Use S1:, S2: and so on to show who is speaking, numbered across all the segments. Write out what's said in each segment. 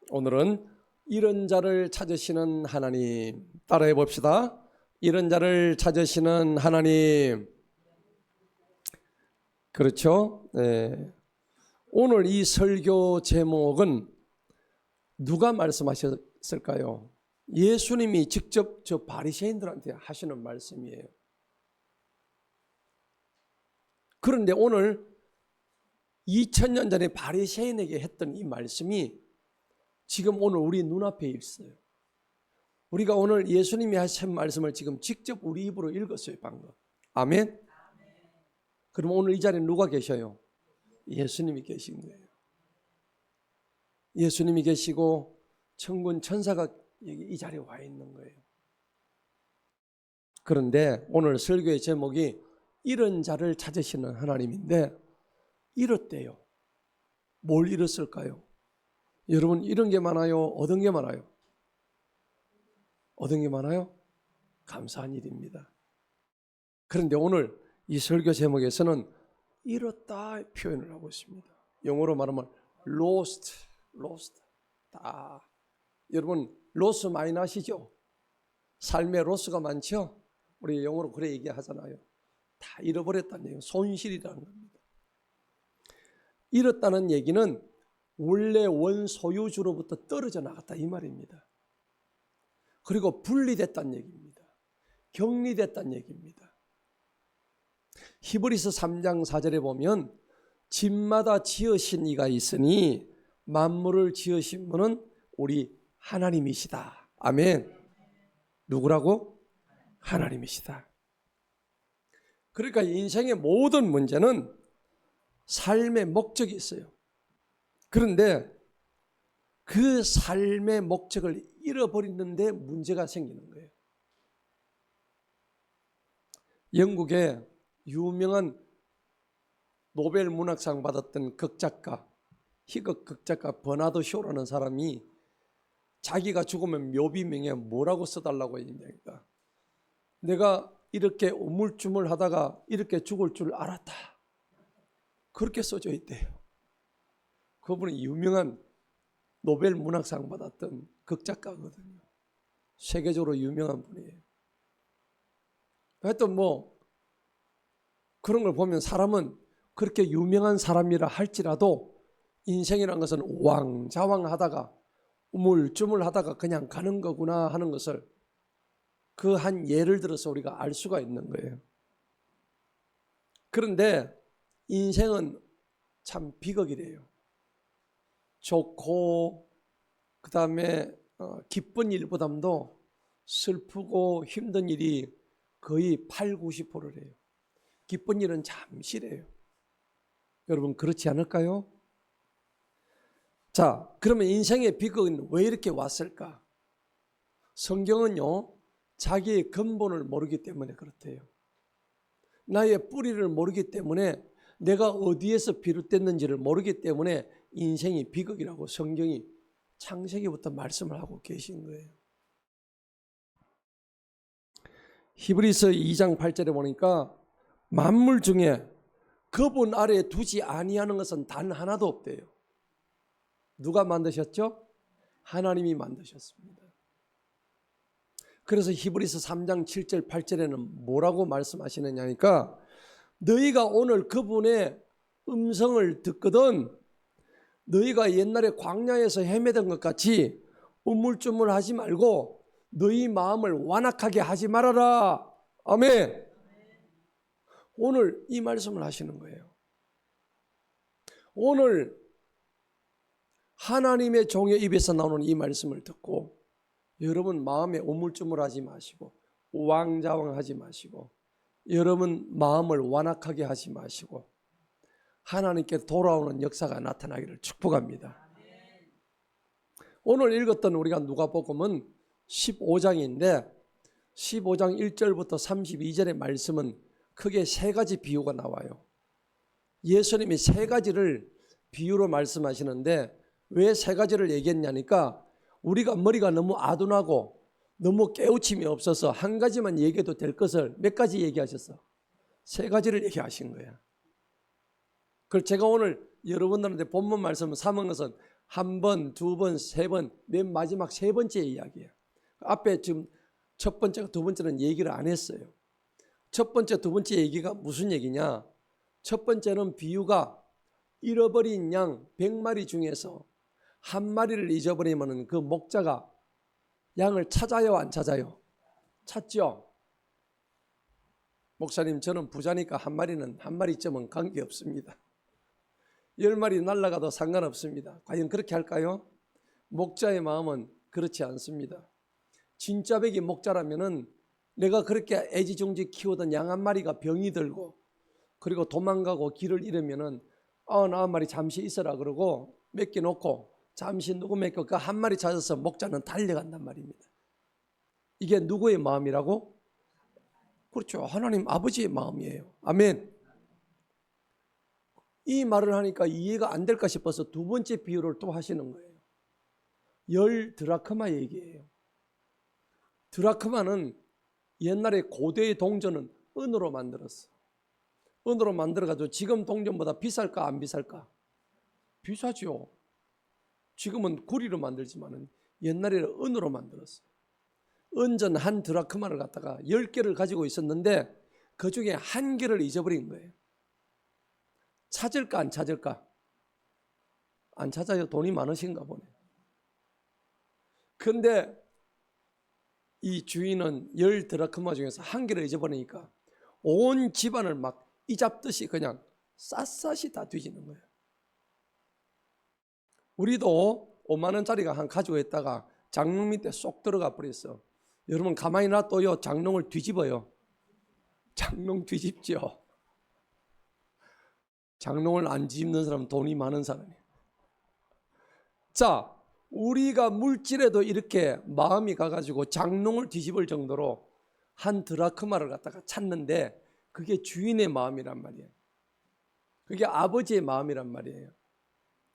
S1: 오늘은 이런 자를 찾으시는 하나님, 따라해 봅시다. 이런 자를 찾으시는 하나님. 그렇죠? 네. 오늘 이 설교 제목은 누가 말씀하셨을까요? 예수님이 직접 저 바리새인들한테 하시는 말씀이에요. 그런데 오늘 2000년 전에 바리새인에게 했던 이 말씀이 지금 오늘 우리 눈앞에 있어요. 우리가 오늘 예수님이 하신 말씀을 지금 직접 우리 입으로 읽었어요, 방금. 아멘? 그럼 오늘 이 자리에 누가 계셔요? 예수님이 계신 거예요. 예수님이 계시고 천군 천사가 이 자리에 와 있는 거예요. 그런데 오늘 설교의 제목이 이런 자를 찾으시는 하나님인데 이렇대요. 뭘 잃었을까요? 여러분, 이런 게 많아요? 얻은 게 많아요? 얻은 게 많아요? 감사한 일입니다. 그런데 오늘 이 설교 제목에서는 잃었다 표현을 하고 있습니다. 영어로 말하면 lost. 다. 여러분, 로스 많이 나시죠? 삶에 로스가 많죠? 우리 영어로 그래 얘기하잖아요. 다 잃어버렸다는 얘기예요. 손실이라는 겁니다. 잃었다는 얘기는 원래 원소유주로부터 떨어져 나갔다 이 말입니다. 그리고 분리됐다는 얘기입니다. 격리됐다는 얘기입니다. 히브리서 3장 4절에 보면 집마다 지으신 이가 있으니 만물을 지으신 분은 우리 하나님이시다. 아멘. 누구라고? 하나님이시다. 그러니까 인생의 모든 문제는 삶의 목적이 있어요. 그런데 그 삶의 목적을 잃어버리는데 문제가 생기는 거예요. 영국의 유명한 노벨 문학상 받았던 극작가, 희극 극작가 버나드 쇼라는 사람이 자기가 죽으면 묘비명에 뭐라고 써달라고 했냐니까 내가 이렇게 우물쭈물하다가 이렇게 죽을 줄 알았다. 그렇게 써져 있대요. 그분이 유명한 노벨 문학상 받았던 극작가거든요. 세계적으로 유명한 분이에요. 하여튼 뭐 그런 걸 보면 사람은 그렇게 유명한 사람이라 할지라도 인생이라는 것은 우왕좌왕하다가 우물쭈물하다가 그냥 가는 거구나 하는 것을 그 한 예를 들어서 우리가 알 수가 있는 거예요. 그런데 인생은 참 비극이래요. 좋고 그 다음에 기쁜 일보다도 슬프고 힘든 일이 거의 80~90%래요. 기쁜 일은 잠시래요. 여러분 그렇지 않을까요? 자, 그러면 인생의 비극은 왜 이렇게 왔을까? 성경은요, 자기의 근본을 모르기 때문에 그렇대요. 나의 뿌리를 모르기 때문에 내가 어디에서 비롯됐는지를 모르기 때문에 인생이 비극이라고 성경이 창세기부터 말씀을 하고 계신 거예요. 히브리서 2장 8절에 보니까 만물 중에 그분 아래에 두지 아니하는 것은 단 하나도 없대요. 누가 만드셨죠? 하나님이 만드셨습니다. 그래서 히브리서 3장 7절 8절에는 뭐라고 말씀하시느냐니까 너희가 오늘 그분의 음성을 듣거든 너희가 옛날에 광야에서 헤매던 것 같이 우물쭈물하지 말고 너희 마음을 완악하게 하지 말아라. 아멘. 오늘 이 말씀을 하시는 거예요. 오늘 하나님의 종의 입에서 나오는 이 말씀을 듣고 여러분 마음에 우물쭈물하지 마시고 우왕좌왕하지 마시고 여러분 마음을 완악하게 하지 마시고 하나님께 돌아오는 역사가 나타나기를 축복합니다. 오늘 읽었던 우리가 누가복음은 15장인데 15장 1절부터 32절의 말씀은 크게 세 가지 비유가 나와요. 예수님이 세 가지를 비유로 말씀하시는데 왜 세 가지를 얘기했냐니까 우리가 머리가 너무 아둔하고 너무 깨우침이 없어서 한 가지만 얘기해도 될 것을 몇 가지 얘기하셨어? 세 가지를 얘기하신 거야. 그래서 제가 오늘 여러분들한테 본문 말씀을 삼은 것은 한 번, 두 번, 세 번, 맨 마지막 세 번째 이야기예요. 앞에 지금 첫 번째가 두 번째는 얘기를 안 했어요. 첫 번째, 두 번째 얘기가 무슨 얘기냐? 첫 번째는 비유가 잃어버린 양 100마리 중에서 한 마리를 잊어버리면 그 목자가 양을 찾아요, 안 찾아요? 찾죠? 목사님, 저는 부자니까 한 마리쯤은 관계없습니다. 10마리 날아가도 상관없습니다. 과연 그렇게 할까요? 목자의 마음은 그렇지 않습니다. 진짜 백이 목자라면은 내가 그렇게 애지중지 키우던 양 한 마리가 병이 들고 그리고 도망가고 길을 잃으면은 99마리 잠시 있어라 그러고 맡겨놓고 잠시 누구 맡겨 그 한 마리 찾아서 목자는 달려간단 말입니다. 이게 누구의 마음이라고? 그렇죠. 하나님 아버지의 마음이에요. 아멘. 이 말을 하니까 이해가 안 될까 싶어서 두 번째 비유를 또 하시는 거예요. 10드라크마 얘기예요. 드라크마는 옛날에 고대의 동전은 은으로 만들었어. 은으로 만들어가지고 지금 동전보다 비쌀까 안 비쌀까? 비싸죠. 지금은 구리로 만들지만 옛날에는 은으로 만들었어. 은전 한 드라크마를 갖다가 10개를 가지고 있었는데 그 중에 한 개를 잊어버린 거예요. 찾을까 안 찾을까? 안 찾아요. 돈이 많으신가 보네. 근데 이 주인은 10드라크마 중에서 한 개를 잊어버리니까 온 집안을 막 이잡듯이 그냥 샅샅이 다 뒤지는 거예요. 우리도 5만 원짜리가 한 가지고 있다가 장롱 밑에 쏙 들어가 버렸어. 여러분 가만히 놔둬요. 장롱을 뒤집어요. 장롱 뒤집죠. 장롱을 안 뒤집는 사람은 돈이 많은 사람이에요. 자, 우리가 물질에도 이렇게 마음이 가가지고 장롱을 뒤집을 정도로 한 드라크마를 갖다가 찾는데 그게 주인의 마음이란 말이에요. 그게 아버지의 마음이란 말이에요.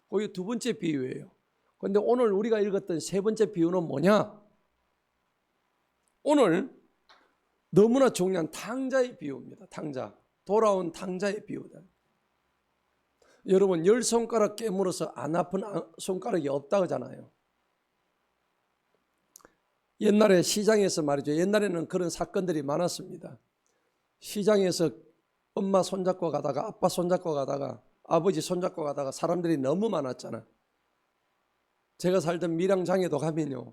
S1: 그게 두 번째 비유예요. 그런데 오늘 우리가 읽었던 세 번째 비유는 뭐냐? 오늘 너무나 중요한 탕자의 비유입니다. 탕자. 돌아온 탕자의 비유다. 여러분 10손가락 깨물어서 안 아픈 손가락이 없다고 하잖아요. 옛날에 시장에서 말이죠. 옛날에는 그런 사건들이 많았습니다. 시장에서 엄마 손잡고 가다가 아빠 손잡고 가다가 아버지 손잡고 가다가 사람들이 너무 많았잖아. 제가 살던 밀양장에도 가면요.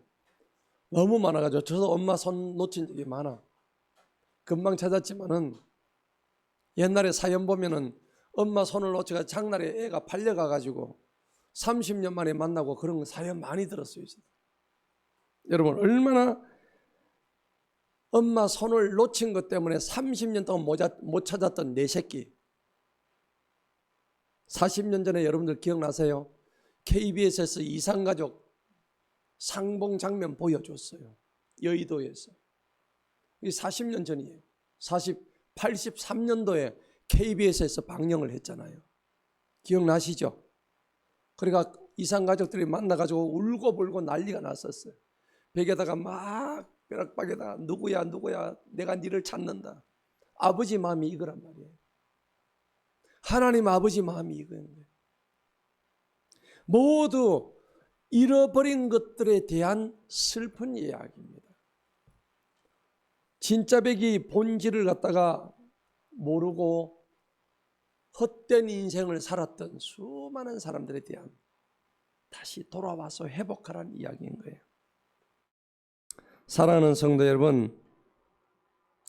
S1: 너무 많아가지고 저도 엄마 손 놓친 적이 많아. 금방 찾았지만은 옛날에 사연 보면은 엄마 손을 놓쳐가 장날에 애가 팔려가가지고 30년 만에 만나고 그런 사연 많이 들었어요. 여러분 얼마나 엄마 손을 놓친 것 때문에 30년 동안 못 찾았던 내 새끼. 40년 전에 여러분들 기억나세요? KBS에서 이상가족 상봉 장면 보여줬어요. 여의도에서. 이게 40년 전이에요. 83년도에 KBS에서 방영을 했잖아요. 기억나시죠? 그러니까 이상가족들이 만나가지고 울고불고 난리가 났었어요. 벽에다가 막 벼락박에다가 누구야 내가 니를 찾는다. 아버지 마음이 이거란 말이에요. 하나님 아버지 마음이 이거예요. 모두 잃어버린 것들에 대한 슬픈 이야기입니다. 진짜 백이 본질을 갖다가 모르고 헛된 인생을 살았던 수많은 사람들에 대한 다시 돌아와서 회복하라는 이야기인 거예요. 사랑하는 성도 여러분,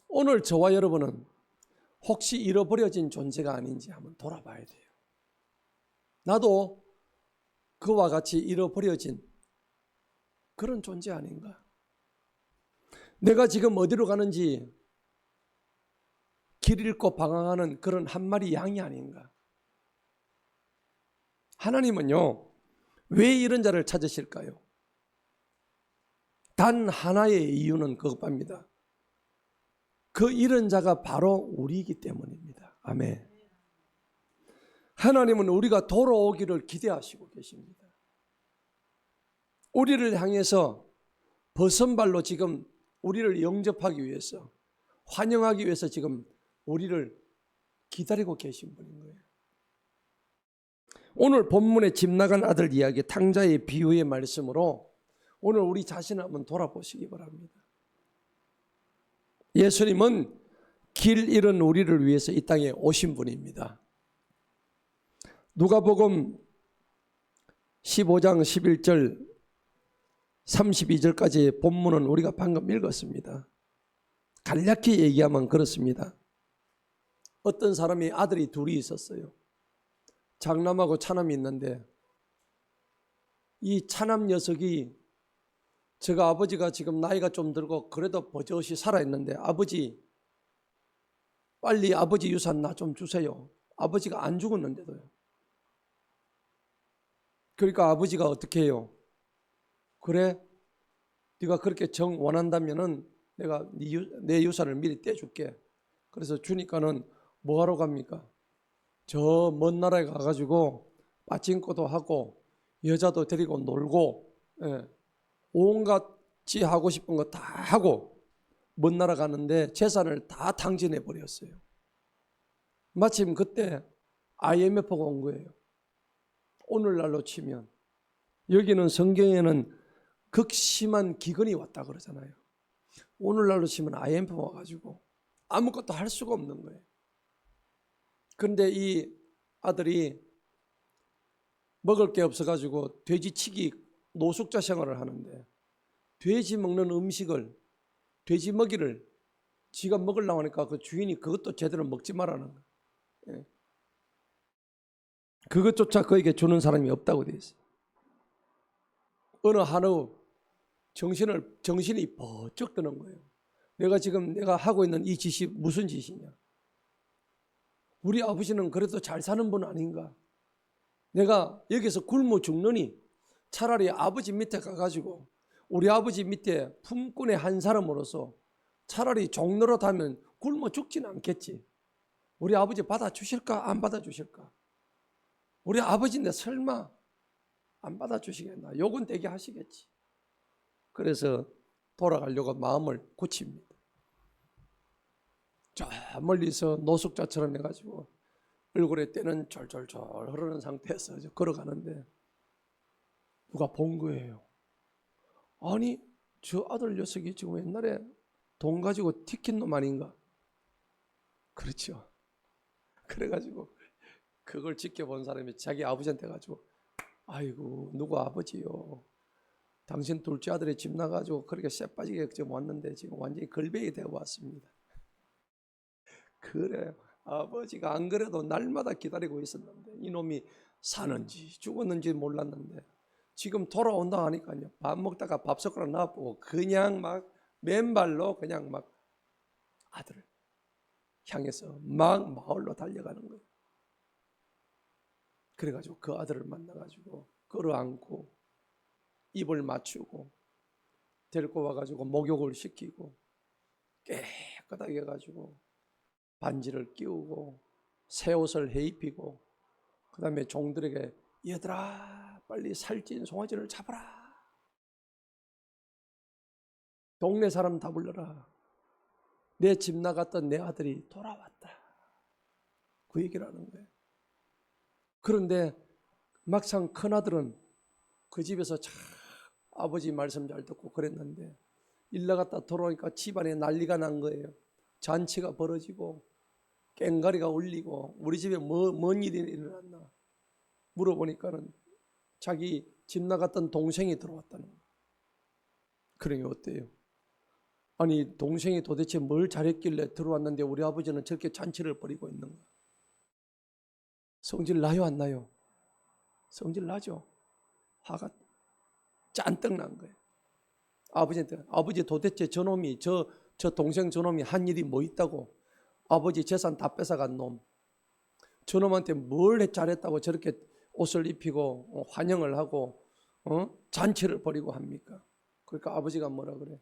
S1: 오늘 저와 여러분은 혹시 잃어버려진 존재가 아닌지 한번 돌아봐야 돼요. 나도 그와 같이 잃어버려진 그런 존재 아닌가? 내가 지금 어디로 가는지 길 잃고 방황하는 그런 한 마리 양이 아닌가? 하나님은요, 왜 이런 자를 찾으실까요? 단 하나의 이유는 그것입니다. 그 잃은 자가 바로 우리이기 때문입니다. 아멘. 하나님은 우리가 돌아오기를 기대하시고 계십니다. 우리를 향해서 벗은발로 지금 우리를 영접하기 위해서, 환영하기 위해서 지금 우리를 기다리고 계신 분인 거예요. 오늘 본문의 집 나간 아들 이야기, 탕자의 비유의 말씀으로 오늘 우리 자신을 한번 돌아보시기 바랍니다. 예수님은 길 잃은 우리를 위해서 이 땅에 오신 분입니다. 누가복음 15장 11절 32절까지 본문은 우리가 방금 읽었습니다. 간략히 얘기하면 그렇습니다. 어떤 사람이 아들이 둘이 있었어요. 장남하고 차남이 있는데 이 차남 녀석이 제가 아버지가 지금 나이가 좀 들고 그래도 버젓이 살아있는데 아버지 빨리 아버지 유산 나 좀 주세요. 아버지가 안 죽었는데도요. 그러니까 아버지가 어떻게 해요? 그래 네가 그렇게 정 원한다면은 내가 내 유산을 미리 떼줄게. 그래서 주니까는 뭐하러 갑니까? 저 먼 나라에 가가지고 빠찡코도 하고 여자도 데리고 놀고 온갖 지 하고 싶은 거 다 하고 먼 나라 가는데 재산을 다 탕진해 버렸어요. 마침 그때 IMF가 온 거예요. 오늘날로 치면 여기는 성경에는 극심한 기근이 왔다 그러잖아요. 오늘날로 치면 IMF가 와가지고 아무것도 할 수가 없는 거예요. 그런데 이 아들이 먹을 게 없어가지고 돼지치기 노숙자 생활을 하는데 돼지 먹는 음식을 돼지 먹이를 지가 먹으려고 하니까 그 주인이 그것도 제대로 먹지 말라는 거예요. 그것조차 그에게 주는 사람이 없다고 되어 있어요. 어느 한우 정신이 번쩍 드는 거예요. 내가 하고 있는 이 짓이 무슨 짓이냐. 우리 아버지는 그래도 잘 사는 분 아닌가. 내가 여기서 굶어 죽느니 차라리 아버지 밑에 가가지고 우리 아버지 밑에 품꾼의 한 사람으로서 차라리 종로로 하면 굶어 죽지는 않겠지. 우리 아버지 받아주실까 안 받아주실까. 우리 아버지인데 설마 안 받아주시겠나. 욕은 되게 하시겠지. 그래서 돌아가려고 마음을 굳힙니다. 저 멀리서 노숙자처럼 해가지고 얼굴에 때는 졸졸졸 흐르는 상태에서 걸어가는데 누가 본 거예요. 아니 저 아들 녀석이 지금 옛날에 돈 가지고 튀긴 놈 아닌가. 그렇죠. 그래가지고 그걸 지켜본 사람이 자기 아버지한테 가지고 아이고 누구 아버지요. 당신 둘째 아들이 집 나가지고 그렇게 쎄빠지게 지금 왔는데 지금 완전히 걸베이 되어 왔습니다. 그래 아버지가 안 그래도 날마다 기다리고 있었는데 이놈이 사는지 죽었는지 몰랐는데 지금 돌아온다 하니까요. 밥 먹다가 밥 숟가락 놔보고 그냥 막 맨발로 그냥 막 아들을 향해서 막 마을로 달려가는 거예요. 그래가지고 그 아들을 만나가지고 끌어안고 입을 맞추고 데리고 와가지고 목욕을 시키고 깨끗하게 해가지고 반지를 끼우고 새 옷을 해입히고 그 다음에 종들에게 얘들아 빨리 살찐 송아지를 잡아라. 동네 사람 다 불러라. 내 집 나갔던 내 아들이 돌아왔다. 그 얘기를 하는 거예요. 그런데 막상 큰아들은 그 집에서 참 아버지 말씀 잘 듣고 그랬는데 일 나갔다 돌아오니까 집안에 난리가 난 거예요. 잔치가 벌어지고 꽹가리가 울리고 우리 집에 뭔 일이 일어났나 물어보니까는 자기 집 나갔던 동생이 들어왔다는 거예요. 그러니 어때요? 아니 동생이 도대체 뭘 잘했길래 들어왔는데 우리 아버지는 저렇게 잔치를 벌이고 있는가? 성질 나요 안 나요? 성질 나죠. 화가 잔뜩 난 거예요. 아버지한테 아버지 도대체 저놈이 저 동생 저놈이 한 일이 뭐 있다고 아버지 재산 다 뺏어간 놈 저놈한테 뭘 잘했다고 저렇게 옷을 입히고 환영을 하고 잔치를 벌이고 합니까? 그러니까 아버지가 뭐라 그래?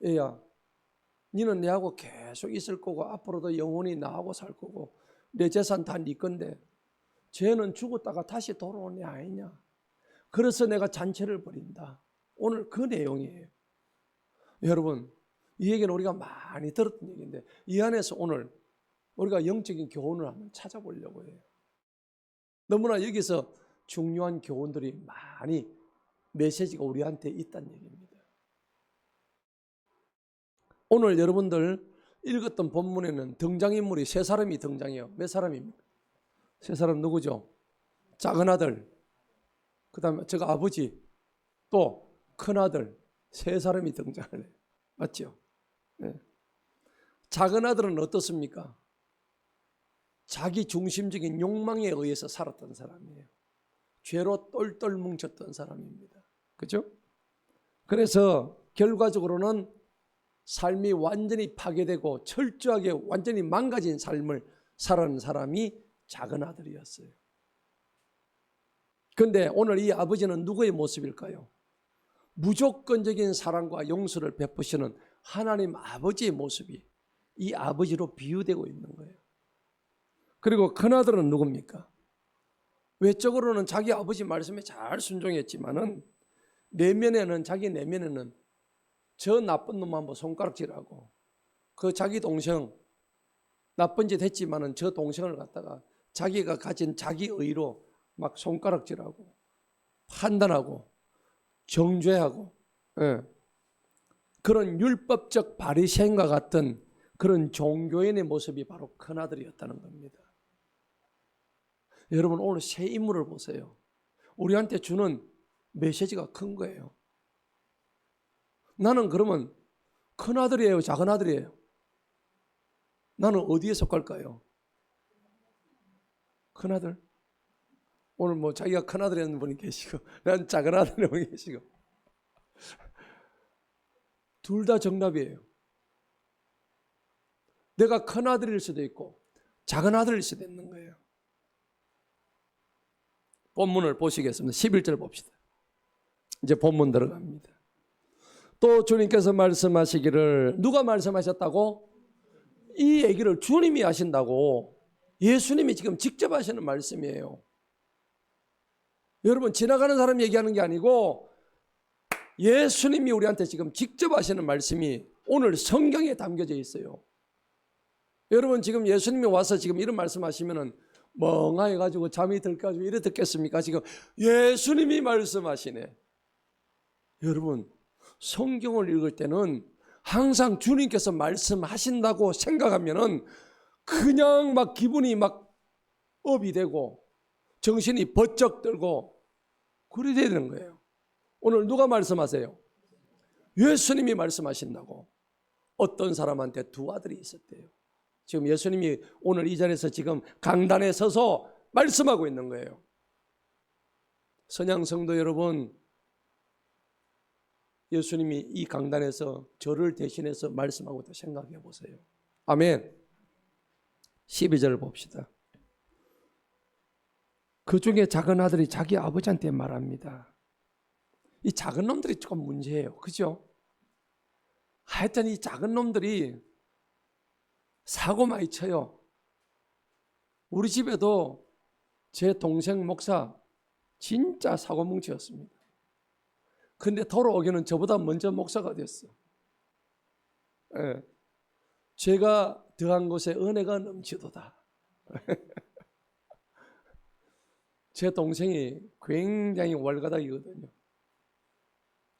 S1: 얘야 니는 내하고 계속 있을 거고 앞으로도 영원히 나하고 살 거고 내 재산 다 네 건데 쟤는 죽었다가 다시 돌아오는 애 아니냐. 그래서 내가 잔치를 벌인다. 오늘 그 내용이에요. 여러분 이 얘기는 우리가 많이 들었던 얘기인데 이 안에서 오늘 우리가 영적인 교훈을 한번 찾아보려고 해요. 너무나 여기서 중요한 교훈들이 많이 메시지가 우리한테 있다는 얘기입니다. 오늘 여러분들 읽었던 본문에는 등장인물이 세 사람이 등장해요. 몇 사람입니까? 세 사람 누구죠? 작은 아들, 그 다음에 저가 아버지, 또 큰아들, 세 사람이 등장을 해요. 맞죠? 네. 작은 아들은 어떻습니까? 자기 중심적인 욕망에 의해서 살았던 사람이에요. 죄로 똘똘 뭉쳤던 사람입니다. 그죠? 그래서 결과적으로는 삶이 완전히 파괴되고 철저하게 완전히 망가진 삶을 살아가는 사람이 작은 아들이었어요. 그런데 오늘 이 아버지는 누구의 모습일까요? 무조건적인 사랑과 용서를 베푸시는 하나님 아버지의 모습이 이 아버지로 비유되고 있는 거예요. 그리고 큰아들은 누굽니까? 외적으로는 자기 아버지 말씀에 잘 순종했지만은 자기 내면에는 저 나쁜 놈 한번 손가락질하고 그 자기 동생 나쁜 짓 했지만은 저 동생을 갖다가 자기가 가진 자기 의로 막 손가락질하고 판단하고 정죄하고 그런 율법적 바리새인과 같은 그런 종교인의 모습이 바로 큰아들이었다는 겁니다. 여러분 오늘 새 인물을 보세요. 우리한테 주는 메시지가 큰 거예요. 나는 그러면 큰아들이에요? 작은아들이에요? 나는 어디에 속할까요? 큰아들? 오늘 뭐 자기가 큰아들이라는 분이 계시고 난 작은아들이라는 분이 계시고 둘 다 정답이에요. 내가 큰아들일 수도 있고 작은아들일 수도 있는 거예요. 본문을 보시겠습니다. 11절 봅시다. 이제 본문 들어갑니다. 또 주님께서 말씀하시기를, 누가 말씀하셨다고? 이 얘기를 주님이 하신다고. 예수님이 지금 직접 하시는 말씀이에요. 여러분 지나가는 사람 얘기하는 게 아니고 예수님이 우리한테 지금 직접 하시는 말씀이 오늘 성경에 담겨져 있어요. 여러분 지금 예수님이 와서 지금 이런 말씀하시면은 멍하게 가지고 잠이 들까지고 이래 듣겠습니까? 지금 예수님이 말씀하시네. 여러분 성경을 읽을 때는 항상 주님께서 말씀하신다고 생각하면은 그냥 막 기분이 막 업이 되고 정신이 번쩍 들고 그래야 되는 거예요. 오늘 누가 말씀하세요? 예수님이 말씀하신다고. 어떤 사람한테 두 아들이 있었대요. 지금 예수님이 오늘 이 자리에서 지금 강단에 서서 말씀하고 있는 거예요. 선양성도 여러분, 예수님이 이 강단에서 저를 대신해서 말씀하고 있다 생각해 보세요. 아멘. 12절 봅시다. 그 중에 작은 아들이 자기 아버지한테 말합니다. 이 작은 놈들이 조금 문제예요. 그죠? 하여튼 이 작은 놈들이 사고 많이 쳐요. 우리 집에도 제 동생 목사 진짜 사고뭉치였습니다. 근데 돌아오기는 저보다 먼저 목사가 됐어. 예. 제가 더한 곳에 은혜가 넘치도다. 제 동생이 굉장히 월가닥이거든요.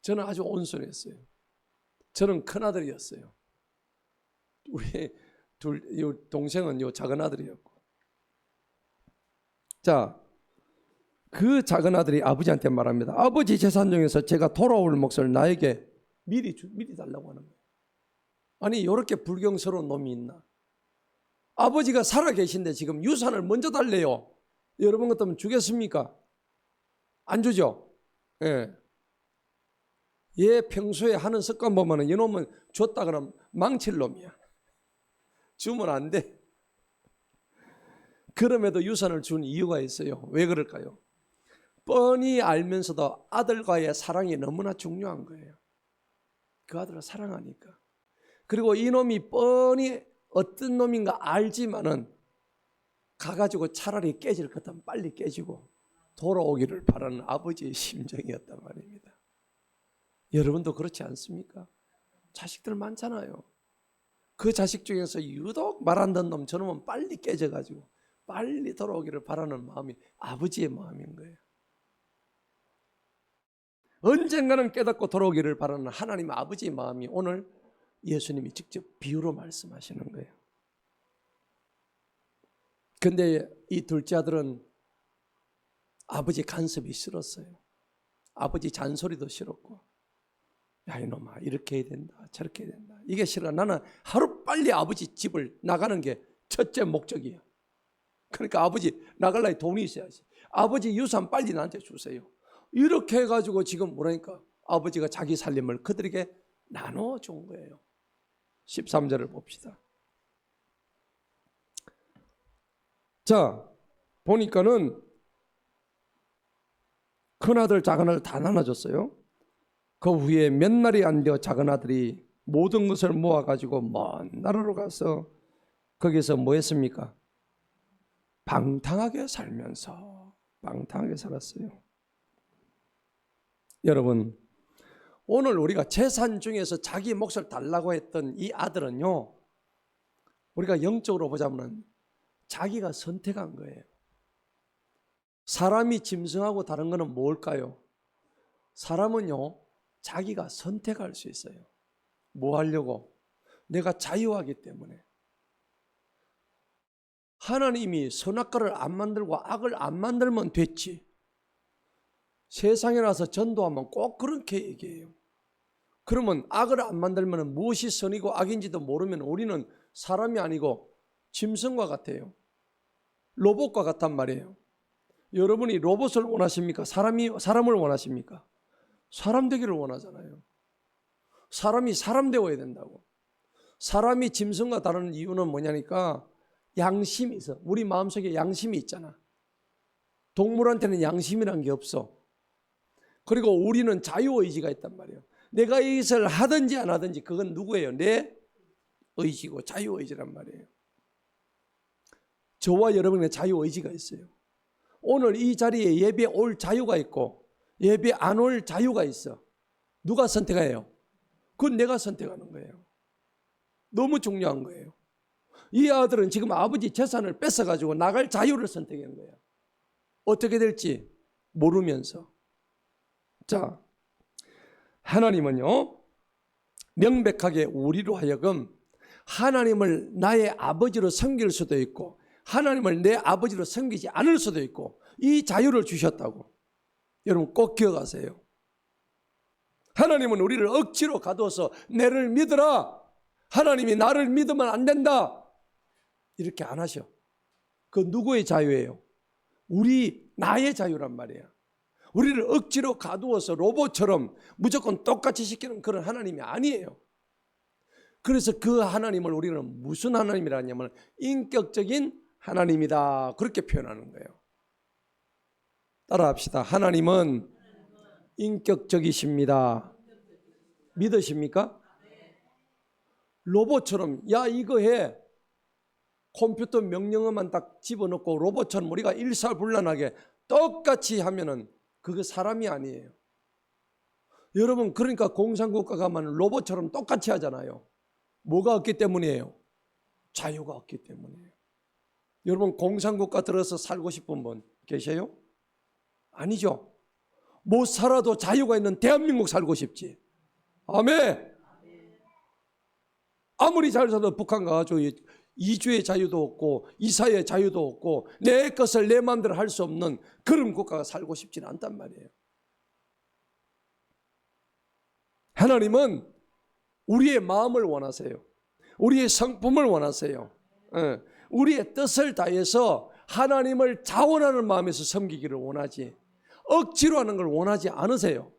S1: 저는 아주 온순했어요. 저는 큰아들이었어요. 우리 동생은 작은 아들이었고. 자, 그 작은 아들이 아버지한테 말합니다. 아버지 재산 중에서 제가 돌아올 몫을 나에게 미리 달라고 하는 거예요. 아니 이렇게 불경스러운 놈이 있나? 아버지가 살아 계신데 지금 유산을 먼저 달래요. 여러분 같으면 주겠습니까? 안 주죠? 예. 얘 평소에 하는 습관 보면 이놈은 줬다 그러면 망칠 놈이야. 주면 안 돼. 그럼에도 유산을 준 이유가 있어요. 왜 그럴까요? 뻔히 알면서도 아들과의 사랑이 너무나 중요한 거예요. 그 아들을 사랑하니까. 그리고 이놈이 뻔히 어떤 놈인가 알지만은 가가지고 차라리 깨질 것 같으면 빨리 깨지고 돌아오기를 바라는 아버지의 심정이었단 말입니다. 여러분도 그렇지 않습니까? 자식들 많잖아요. 그 자식 중에서 유독 말 안 듣는 놈 저놈은 빨리 깨져가지고 빨리 돌아오기를 바라는 마음이 아버지의 마음인 거예요. 언젠가는 깨닫고 돌아오기를 바라는 하나님 아버지의 마음이 오늘 예수님이 직접 비유로 말씀하시는 거예요. 근데 이 둘째 아들은 아버지 간섭이 싫었어요. 아버지 잔소리도 싫었고, 야 이놈아 이렇게 해야 된다 저렇게 해야 된다 이게 싫어. 나는 하루빨리 아버지 집을 나가는 게 첫째 목적이에요. 그러니까 아버지 나갈라니 돈이 있어야지. 아버지 유산 빨리 나한테 주세요. 이렇게 해가지고 지금 뭐라니까 아버지가 자기 살림을 그들에게 나눠준 거예요. 13절을 봅시다. 자 보니까는 큰아들 작은아들 다 나눠줬어요. 그 후에 몇 날이 안 되어 작은아들이 모든 것을 모아가지고 먼 나라로 가서 거기서 뭐 했습니까? 방탕하게 살면서 방탕하게 살았어요. 여러분 오늘 우리가 재산 중에서 자기 몫을 달라고 했던 이 아들은요, 우리가 영적으로 보자면 자기가 선택한 거예요. 사람이 짐승하고 다른 거는 뭘까요? 사람은요 자기가 선택할 수 있어요. 뭐 하려고? 내가 자유하기 때문에. 하나님이 선악과를 안 만들고 악을 안 만들면 됐지. 세상에 나서 전도하면 꼭 그렇게 얘기해요. 그러면 악을 안 만들면 무엇이 선이고 악인지도 모르면 우리는 사람이 아니고 짐승과 같아요. 로봇과 같단 말이에요. 여러분이 로봇을 원하십니까? 사람을 원하십니까? 사람 되기를 원하잖아요. 사람이 사람 되어야 된다고. 사람이 짐승과 다른 이유는 뭐냐니까 양심이 있어. 우리 마음속에 양심이 있잖아. 동물한테는 양심이란 게 없어. 그리고 우리는 자유의지가 있단 말이에요. 내가 이것을 하든지 안 하든지 그건 누구예요? 내 의지고 자유의지란 말이에요. 저와 여러분의 자유의지가 있어요. 오늘 이 자리에 예배 올 자유가 있고 예배 안 올 자유가 있어. 누가 선택해요? 그건 내가 선택하는 거예요. 너무 중요한 거예요. 이 아들은 지금 아버지 재산을 뺏어가지고 나갈 자유를 선택한 거예요. 어떻게 될지 모르면서. 자, 하나님은요 명백하게 우리로 하여금 하나님을 나의 아버지로 섬길 수도 있고 하나님을 내 아버지로 섬기지 않을 수도 있고 이 자유를 주셨다고. 여러분 꼭 기억하세요. 하나님은 우리를 억지로 가두어서 내를 믿으라, 하나님이 나를 믿으면 안 된다 이렇게 안 하셔. 그 누구의 자유예요? 나의 자유란 말이에요. 우리를 억지로 가두어서 로봇처럼 무조건 똑같이 시키는 그런 하나님이 아니에요. 그래서 그 하나님을 우리는 무슨 하나님이라 하냐면 인격적인 하나님이다 그렇게 표현하는 거예요. 따라합시다. 하나님은 인격적이십니다. 믿으십니까? 로봇처럼 야 이거 해. 컴퓨터 명령어만 딱 집어넣고 로봇처럼 우리가 일사불란하게 똑같이 하면은 그거 사람이 아니에요. 여러분 그러니까 공산국가 가면 로봇처럼 똑같이 하잖아요. 뭐가 없기 때문이에요? 자유가 없기 때문이에요. 여러분 공산국가 들어서 살고 싶은 분 계세요? 아니죠. 못 살아도 자유가 있는 대한민국 살고 싶지. 아멘. 아무리 잘 살아도 북한 가가지고 이주의 자유도 없고 이사의 자유도 없고 내 것을 내 마음대로 할 수 없는 그런 국가가 살고 싶지는 않단 말이에요. 하나님은 우리의 마음을 원하세요. 우리의 성품을 원하세요. 우리의 뜻을 다해서 하나님을 자원하는 마음에서 섬기기를 원하지 억지로 하는 걸 원하지 않으세요.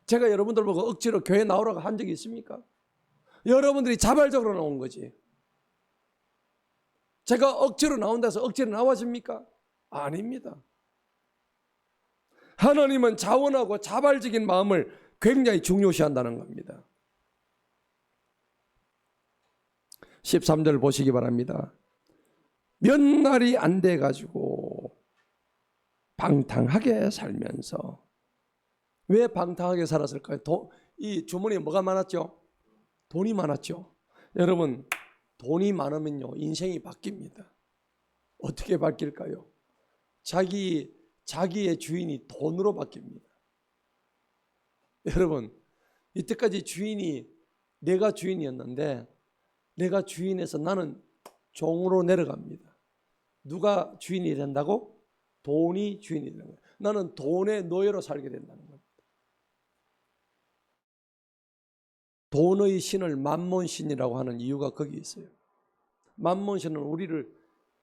S1: 제가 여러분들 보고 억지로 교회 나오라고 한 적이 있습니까? 여러분들이 자발적으로 나온 거지. 제가 억지로 나온다 해서 억지로 나와집니까? 아닙니다. 하나님은 자원하고 자발적인 마음을 굉장히 중요시한다는 겁니다. 13절 보시기 바랍니다. 몇 날이 안 돼가지고 방탕하게 살면서. 왜 방탕하게 살았을까요? 이 주머니에 뭐가 많았죠? 돈이 많았죠. 여러분 돈이 많으면요, 인생이 바뀝니다. 어떻게 바뀔까요? 자기의 주인이 돈으로 바뀝니다. 여러분, 이때까지 내가 주인이었는데, 내가 주인에서 나는 종으로 내려갑니다. 누가 주인이 된다고? 돈이 주인이 되는 거예요. 나는 돈의 노예로 살게 된다는 겁니다. 돈의 신을 만몬신이라고 하는 이유가 거기 있어요. 만몬신은 우리를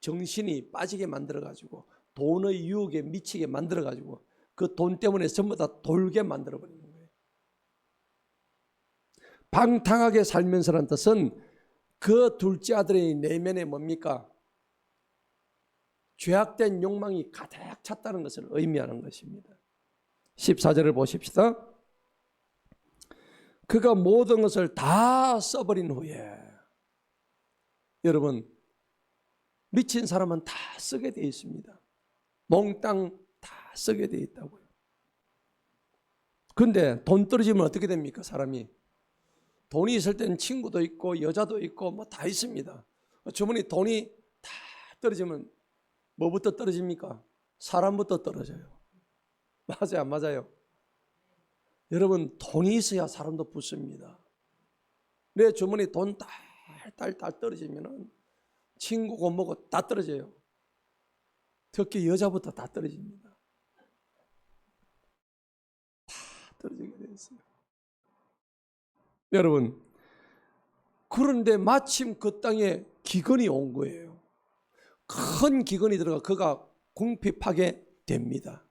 S1: 정신이 빠지게 만들어가지고 돈의 유혹에 미치게 만들어가지고 그 돈 때문에 전부 다 돌게 만들어버리는 거예요. 방탕하게 살면서라는 뜻은 그 둘째 아들의 내면에 뭡니까? 죄악된 욕망이 가득 찼다는 것을 의미하는 것입니다. 14절을 보십시다. 그가 모든 것을 다 써버린 후에, 여러분, 미친 사람은 다 쓰게 되어 있습니다. 몽땅 다 쓰게 되어 있다고요. 그런데 돈 떨어지면 어떻게 됩니까? 사람이 돈이 있을 때는 친구도 있고 여자도 있고 뭐 다 있습니다. 주머니 돈이 다 떨어지면 뭐부터 떨어집니까? 사람부터 떨어져요. 맞아요, 안 맞아요? 여러분, 돈이 있어야 사람도 붙습니다. 내 주머니 돈 딸 떨어지면은 친구고 뭐고 다 떨어져요. 특히 여자부터 다 떨어집니다. 다 떨어지게 돼 있어요. 여러분, 그런데 마침 그 땅에 기근이 온 거예요. 큰 기근이 들어가 그가 궁핍하게 됩니다.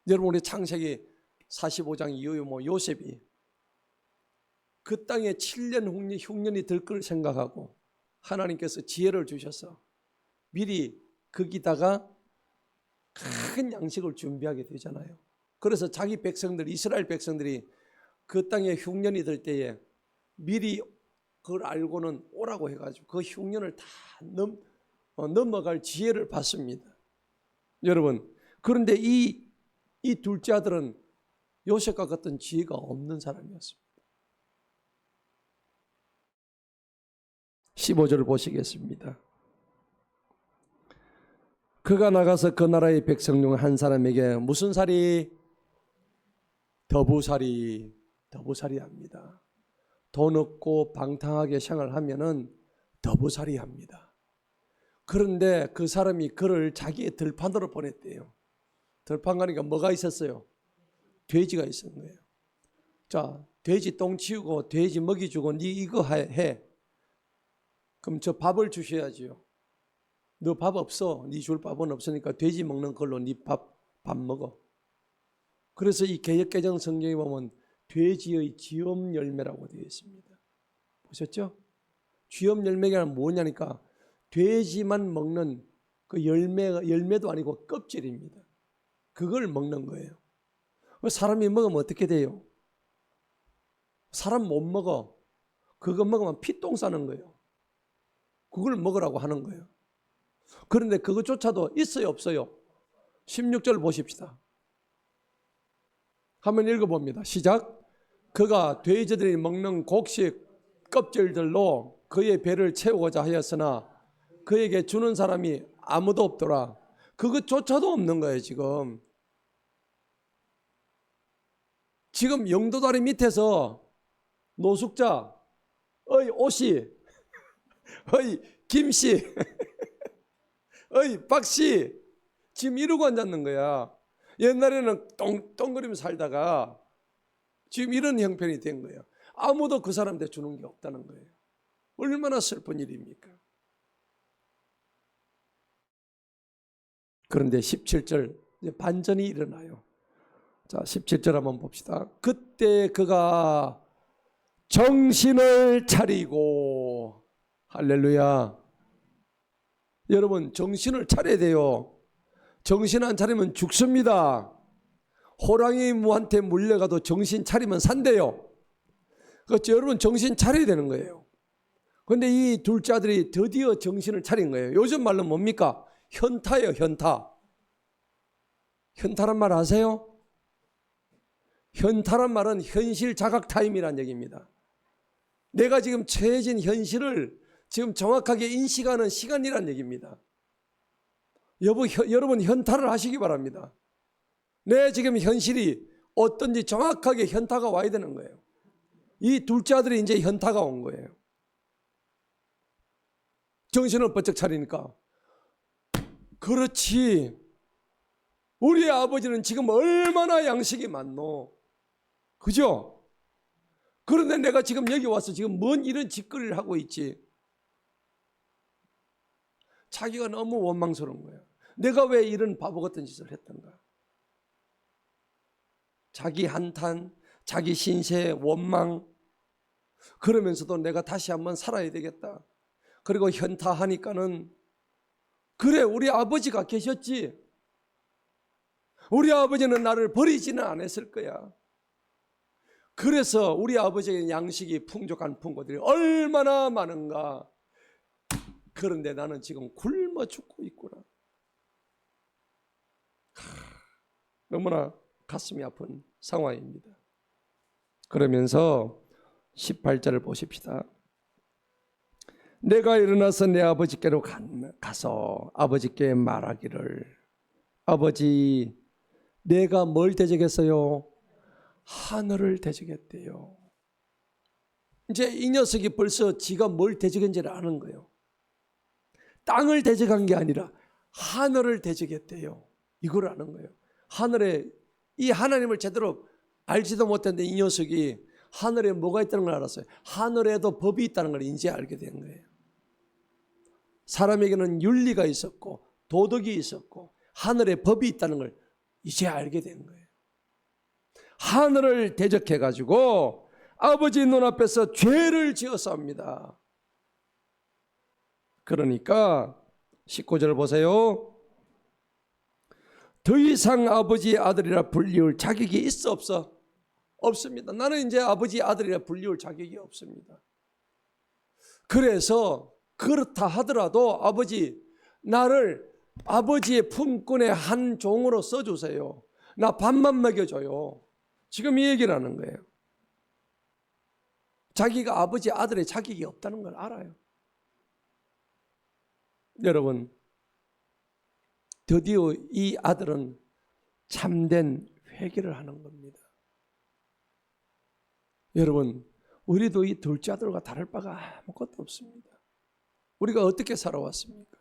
S1: 여러분, 우리 창세기 45장 이후에 요셉이 그 땅에 7년 흉년이 들 걸 생각하고 하나님께서 지혜를 주셔서 미리 거기다가 큰 양식을 준비하게 되잖아요. 그래서 자기 백성들, 이스라엘 백성들이 그 땅에 흉년이 들 때에 미리 그걸 알고는 오라고 해가지고 그 흉년을 다 넘어갈 지혜를 받습니다. 여러분, 그런데 이 둘째 아들은 요셉과 같은 지혜가 없는 사람이었습니다. 15절을 보시겠습니다. 그가 나가서 그 나라의 백성 중 한 사람에게 무슨 살이? 더부살이 합니다. 돈 없고 방탕하게 생활하면은 더부살이 합니다. 그런데 그 사람이 그를 자기의 들판으로 보냈대요. 들판 가니까 뭐가 있었어요? 돼지가 있었는 거예요. 자, 돼지 똥 치우고 돼지 먹이 주고 네 이거 해. 그럼 저 밥을 주셔야지요. 너 밥 없어. 네 줄 밥은 없으니까 돼지 먹는 걸로 네 밥 먹어. 그래서 이 개역개정 성경에 보면 돼지의 지엄 열매라고 되어 있습니다. 보셨죠? 지엄 열매가 뭐냐니까 돼지만 먹는 그 열매도 아니고 껍질입니다. 그걸 먹는 거예요. 사람이 먹으면 어떻게 돼요? 사람 못 먹어. 그거 먹으면 피똥 싸는 거예요. 그걸 먹으라고 하는 거예요. 그런데 그것조차도 있어요, 없어요? 16절 보십시다. 한번 읽어봅니다. 시작. 그가 돼지들이 먹는 곡식 껍질들로 그의 배를 채우고자 하였으나 그에게 주는 사람이 아무도 없더라. 그것조차도 없는 거예요. 지금 영도다리 밑에서 노숙자, 어이 오씨, 어이 김씨, 어이 박씨, 지금 이러고 앉았는 거야. 옛날에는 똥거리며 살다가 지금 이런 형편이 된 거예요. 아무도 그 사람한테 주는 게 없다는 거예요. 얼마나 슬픈 일입니까? 그런데 17절 반전이 일어나요. 자, 17절 한번 봅시다. 그때 그가 정신을 차리고, 할렐루야. 여러분, 정신을 차려야 돼요. 정신 안 차리면 죽습니다. 호랑이 무한테 물려가도 정신 차리면 산대요. 그렇죠? 여러분, 정신 차려야 되는 거예요. 그런데 이 둘째 아들이 드디어 정신을 차린 거예요. 요즘 말로 뭡니까? 현타예요, 현타. 현타란 말 아세요? 현타란 말은 현실 자각 타임이란 얘기입니다. 내가 지금 처해진 현실을 지금 정확하게 인식하는 시간이란 얘기입니다. 여러분 현타를 하시기 바랍니다. 내 지금 현실이 어떤지 정확하게 현타가 와야 되는 거예요. 이 둘째 아들이 이제 현타가 온 거예요. 정신을 번쩍 차리니까 그렇지, 우리 아버지는 지금 얼마나 양식이 많노, 그죠? 그런데 내가 지금 여기 와서 지금 뭔 이런 짓거리를 하고 있지. 자기가 너무 원망스러운 거예요. 내가 왜 이런 바보 같은 짓을 했던가. 자기 한탄, 자기 신세, 원망. 그러면서도 내가 다시 한번 살아야 되겠다. 그리고 현타하니까는 그래, 우리 아버지가 계셨지. 우리 아버지는 나를 버리지는 않았을 거야. 그래서 우리 아버지의 양식이 풍족한 풍고들이 얼마나 많은가. 그런데 나는 지금 굶어 죽고 있구나. 너무나 가슴이 아픈 상황입니다. 그러면서 18절을 보십시다. 내가 일어나서 내 아버지께로 가서 아버지께 말하기를, 아버지, 내가 뭘 대적했어요? 하늘을 대적했대요. 이제 이 녀석이 벌써 지가 뭘 대적한지를 아는 거예요. 땅을 대적한 게 아니라 하늘을 대적했대요. 이걸 아는 거예요. 하늘에, 이 하나님을 제대로 알지도 못했는데 이 녀석이 하늘에 뭐가 있다는 걸 알았어요. 하늘에도 법이 있다는 걸 이제 알게 된 거예요. 사람에게는 윤리가 있었고 도덕이 있었고 하늘에 법이 있다는 걸 이제 알게 된 거예요. 하늘을 대적해 가지고 아버지 눈앞에서 죄를 지었습니다. 그러니까 19절 보세요. 더 이상 아버지의 아들이라 불리울 자격이 있어 없어? 없습니다. 나는 이제 아버지 아들이라 불리울 자격이 없습니다. 그래서 그렇다 하더라도 아버지, 나를 아버지의 품꾼의 한 종으로 써주세요. 나 밥만 먹여줘요. 지금 이 얘기를 하는 거예요. 자기가 아버지 아들의 자격이 없다는 걸 알아요. 여러분, 드디어 이 아들은 참된 회개를 하는 겁니다. 여러분, 우리도 이 둘째 아들과 다를 바가 아무것도 없습니다. 우리가 어떻게 살아왔습니까?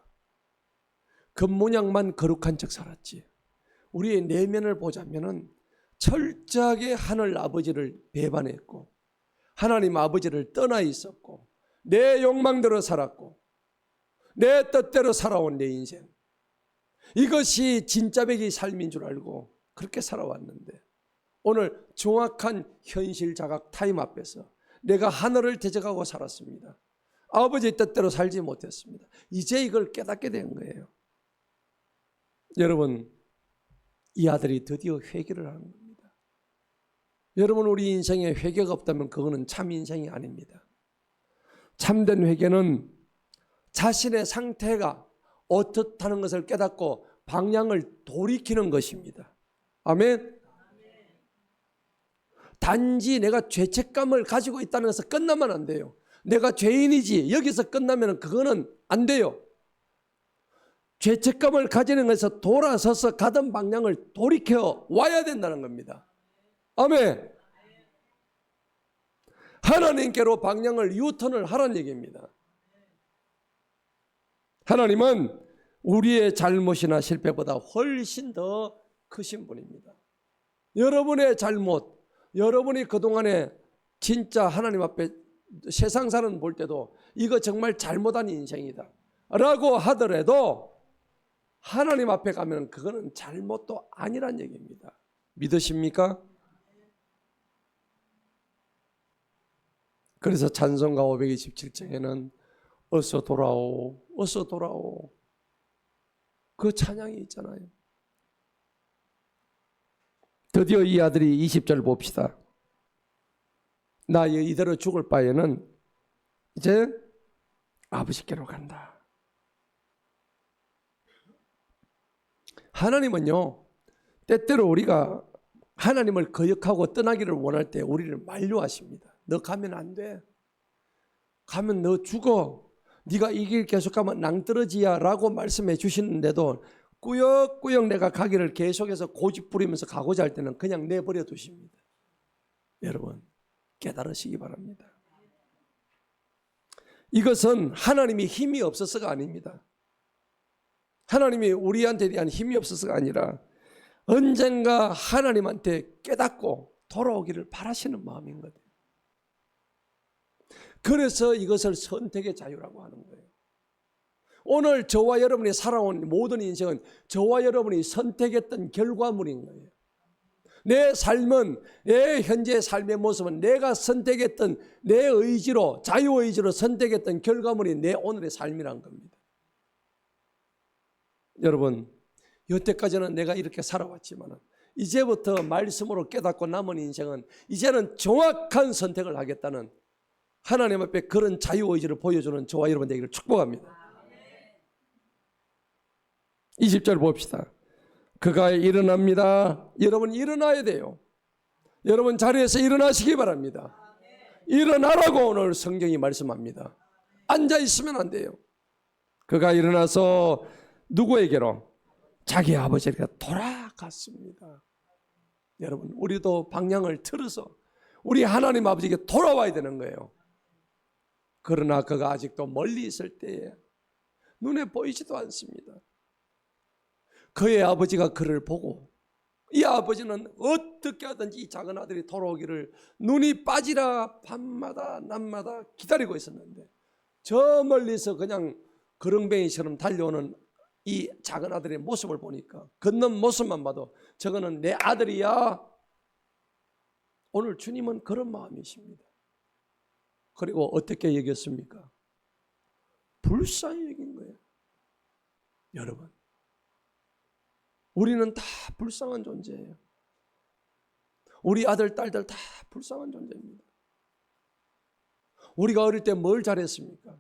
S1: 겉모양만 거룩한 척 살았지. 우리의 내면을 보자면은 철저하게 하늘 아버지를 배반했고 하나님 아버지를 떠나 있었고 내 욕망대로 살았고 내 뜻대로 살아온 내 인생, 이것이 진짜배기 삶인 줄 알고 그렇게 살아왔는데 오늘 정확한 현실 자각 타임 앞에서 내가 하늘을 대적하고 살았습니다. 아버지의 뜻대로 살지 못했습니다. 이제 이걸 깨닫게 된 거예요. 여러분, 이 아들이 드디어 회개를 하는 겁니다. 여러분, 우리 인생에 회개가 없다면 그거는 참 인생이 아닙니다. 참된 회개는 자신의 상태가 어떻다는 것을 깨닫고 방향을 돌이키는 것입니다. 아멘. 단지 내가 죄책감을 가지고 있다는 것에서 끝나면 안 돼요. 내가 죄인이지 여기서 끝나면 그거는 안 돼요. 죄책감을 가지는 것에서 돌아서서 가던 방향을 돌이켜 와야 된다는 겁니다. 아멘. 하나님께로 방향을 유턴을 하라는 얘기입니다. 하나님은 우리의 잘못이나 실패보다 훨씬 더 크신 분입니다. 여러분의 잘못, 여러분이 그동안에 진짜 하나님 앞에 세상사는 볼 때도 이거 정말 잘못한 인생이다 라고 하더라도 하나님 앞에 가면 그거는 잘못도 아니란 얘기입니다. 믿으십니까? 그래서 찬송가 527장에는 어서 돌아오, 어서 돌아오, 그 찬양이 있잖아요. 드디어 이 아들이 20절 봅시다. 나 이대로 죽을 바에는 이제 아버지께로 간다. 하나님은요, 때때로 우리가 하나님을 거역하고 떠나기를 원할 때 우리를 만류하십니다. 너 가면 안 돼. 가면 너 죽어. 네가 이 길 계속 가면 낭떠러지야 라고 말씀해 주시는데도 꾸역꾸역 내가 가기를 계속해서 고집 부리면서 가고자 할 때는 그냥 내버려 두십니다. 여러분 깨달으시기 바랍니다. 이것은 하나님이 힘이 없어서가 아닙니다. 하나님이 우리한테 대한 힘이 없어서가 아니라 언젠가 하나님한테 깨닫고 돌아오기를 바라시는 마음인 거예요. 그래서 이것을 선택의 자유라고 하는 거예요. 오늘 저와 여러분이 살아온 모든 인생은 저와 여러분이 선택했던 결과물인 거예요. 내 삶은, 내 현재의 삶의 모습은 내가 선택했던 내 의지로, 자유의지로 선택했던 결과물이 내 오늘의 삶이란 겁니다. 여러분, 여태까지는 내가 이렇게 살아왔지만 이제부터 말씀으로 깨닫고 남은 인생은 이제는 정확한 선택을 하겠다는 하나님 앞에 그런 자유의지를 보여주는 저와 여러분 되기를 축복합니다. 20절 봅시다. 그가 일어납니다. 여러분 일어나야 돼요. 여러분 자리에서 일어나시기 바랍니다. 일어나라고 오늘 성경이 말씀합니다. 앉아 있으면 안 돼요. 그가 일어나서 누구에게로? 자기 아버지에게 돌아갔습니다. 여러분 우리도 방향을 틀어서 우리 하나님 아버지에게 돌아와야 되는 거예요. 그러나 그가 아직도 멀리 있을 때에 눈에 보이지도 않습니다. 그의 아버지가 그를 보고 이 아버지는 어떻게 하든지 이 작은 아들이 돌아오기를 눈이 빠지라 밤마다 낮마다 기다리고 있었는데 저 멀리서 그냥 거렁뱅이처럼 달려오는 이 작은 아들의 모습을 보니까 걷는 모습만 봐도 저거는 내 아들이야. 오늘 주님은 그런 마음이십니다. 그리고 어떻게 여겼습니까? 불쌍히 여긴 거예요. 여러분 우리는 다 불쌍한 존재예요. 우리 아들, 딸들 다 불쌍한 존재입니다. 우리가 어릴 때 뭘 잘했습니까?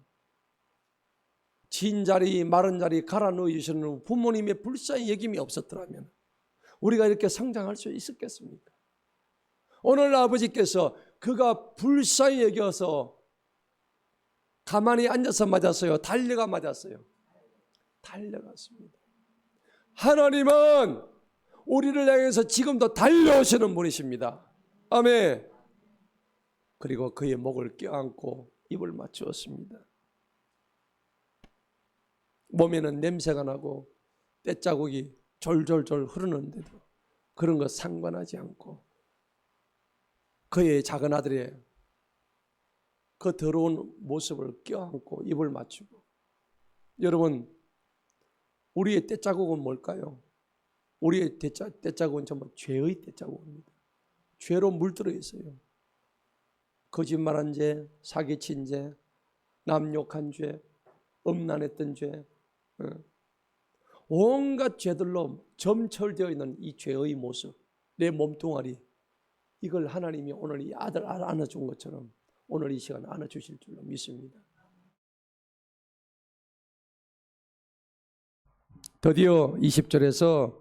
S1: 진 자리, 마른 자리 갈아 넣으시는 부모님의 불쌍히 여김이 없었더라면 우리가 이렇게 성장할 수 있었겠습니까? 오늘 아버지께서 그가 불쌍히 여겨서 가만히 앉아서 맞았어요? 달려가 맞았어요? 달려갔습니다. 하나님은 우리를 향해서 지금도 달려오시는 분이십니다. 아멘. 그리고 그의 목을 껴안고 입을 맞추었습니다. 몸에는 냄새가 나고 떼자국이 졸졸졸 흐르는데도 그런 거 상관하지 않고 그의 작은 아들의 그 더러운 모습을 껴안고 입을 맞추고 여러분 우리의 떼자국은 뭘까요? 우리의 떼자국은 전부 죄의 떼자국입니다. 죄로 물들어 있어요. 거짓말한 죄, 사기친 죄, 남 욕한 죄, 음란했던 죄, 온갖 죄들로 점철되어 있는 이 죄의 모습, 내 몸뚱아리, 이걸 하나님이 오늘 이 아들 안아준 것처럼 오늘 이 시간 안아주실 줄로 믿습니다. 드디어 20절에서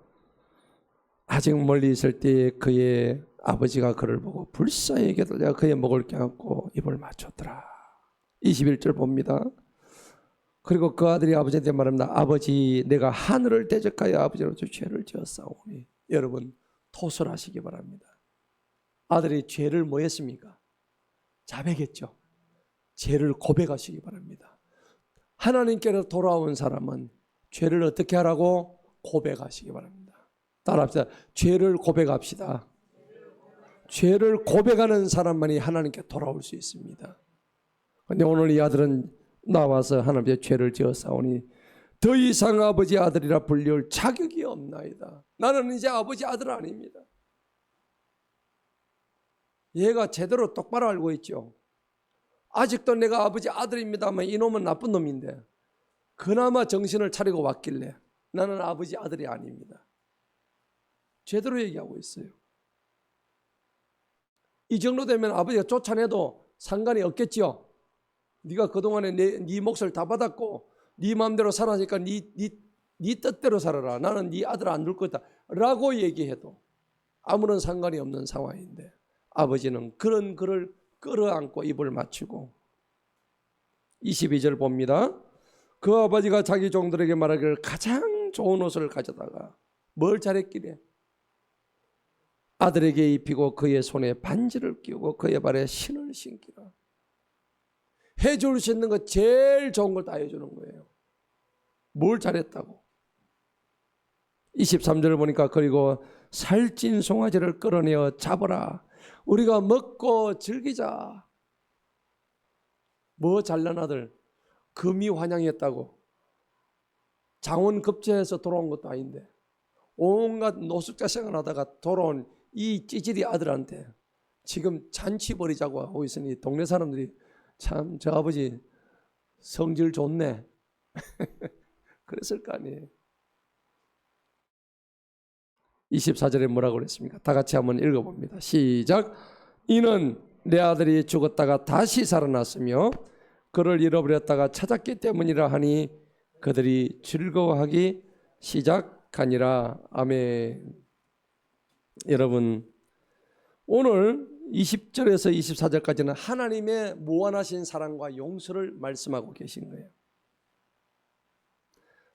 S1: 아직 멀리 있을 때 그의 아버지가 그를 보고 불쌍히 여겨도 내가 그의 목을 껴안고 입을 맞췄더라. 21절 봅니다. 그리고 그 아들이 아버지한테 말합니다. 아버지 내가 하늘을 대적하여 아버지로서 죄를 지었사오니. 여러분 토설하시기 바랍니다. 아들이 죄를 뭐 했습니까? 자백했죠. 죄를 고백하시기 바랍니다. 하나님께로 돌아온 사람은 죄를 어떻게 하라고? 고백하시기 바랍니다. 따라합시다. 죄를 고백합시다. 죄를 고백하는 사람만이 하나님께 돌아올 수 있습니다. 그런데 오늘 이 아들은 나와서 하나님의 죄를 지었사오니 더 이상 아버지 아들이라 불릴 자격이 없나이다. 나는 이제 아버지 아들 아닙니다. 얘가 제대로 똑바로 알고 있죠. 아직도 내가 아버지 아들입니다만 이놈은 나쁜 놈인데 그나마 정신을 차리고 왔길래 나는 아버지 아들이 아닙니다. 제대로 얘기하고 있어요. 이 정도 되면 아버지가 쫓아내도 상관이 없겠죠. 네가 그동안에 네 몫을 다 받았고 네 마음대로 살아니까 네 뜻대로 살아라. 나는 네 아들 안 둘 거다 라고 얘기해도 아무런 상관이 없는 상황인데 아버지는 그런 그를 끌어안고 입을 맞추고 22절 봅니다. 그 아버지가 자기 종들에게 말하기를 가장 좋은 옷을 가져다가 뭘 잘했기래? 아들에게 입히고 그의 손에 반지를 끼우고 그의 발에 신을 신기라. 해줄 수 있는 거 제일 좋은 걸 다 해주는 거예요. 뭘 잘했다고? 23절을 보니까 그리고 살찐 송아지를 끌어내어 잡아라. 우리가 먹고 즐기자. 뭐 잘난 아들 금이 환영했다고 장원급제해서 돌아온 것도 아닌데 온갖 노숙자 생활하다가 돌아온 이 찌질이 아들한테 지금 잔치 벌이자고 하고 있으니 동네 사람들이 참 저 아버지 성질 좋네 그랬을 거 아니에요. 24절에 뭐라고 그랬습니까? 다 같이 한번 읽어봅니다. 시작. 이는 내 아들이 죽었다가 다시 살아났으며 그를 잃어버렸다가 찾았기 때문이라 하니 그들이 즐거워하기 시작하니라. 아멘. 여러분, 오늘 20절에서 24절까지는 하나님의 무한하신 사랑과 용서를 말씀하고 계신 거예요.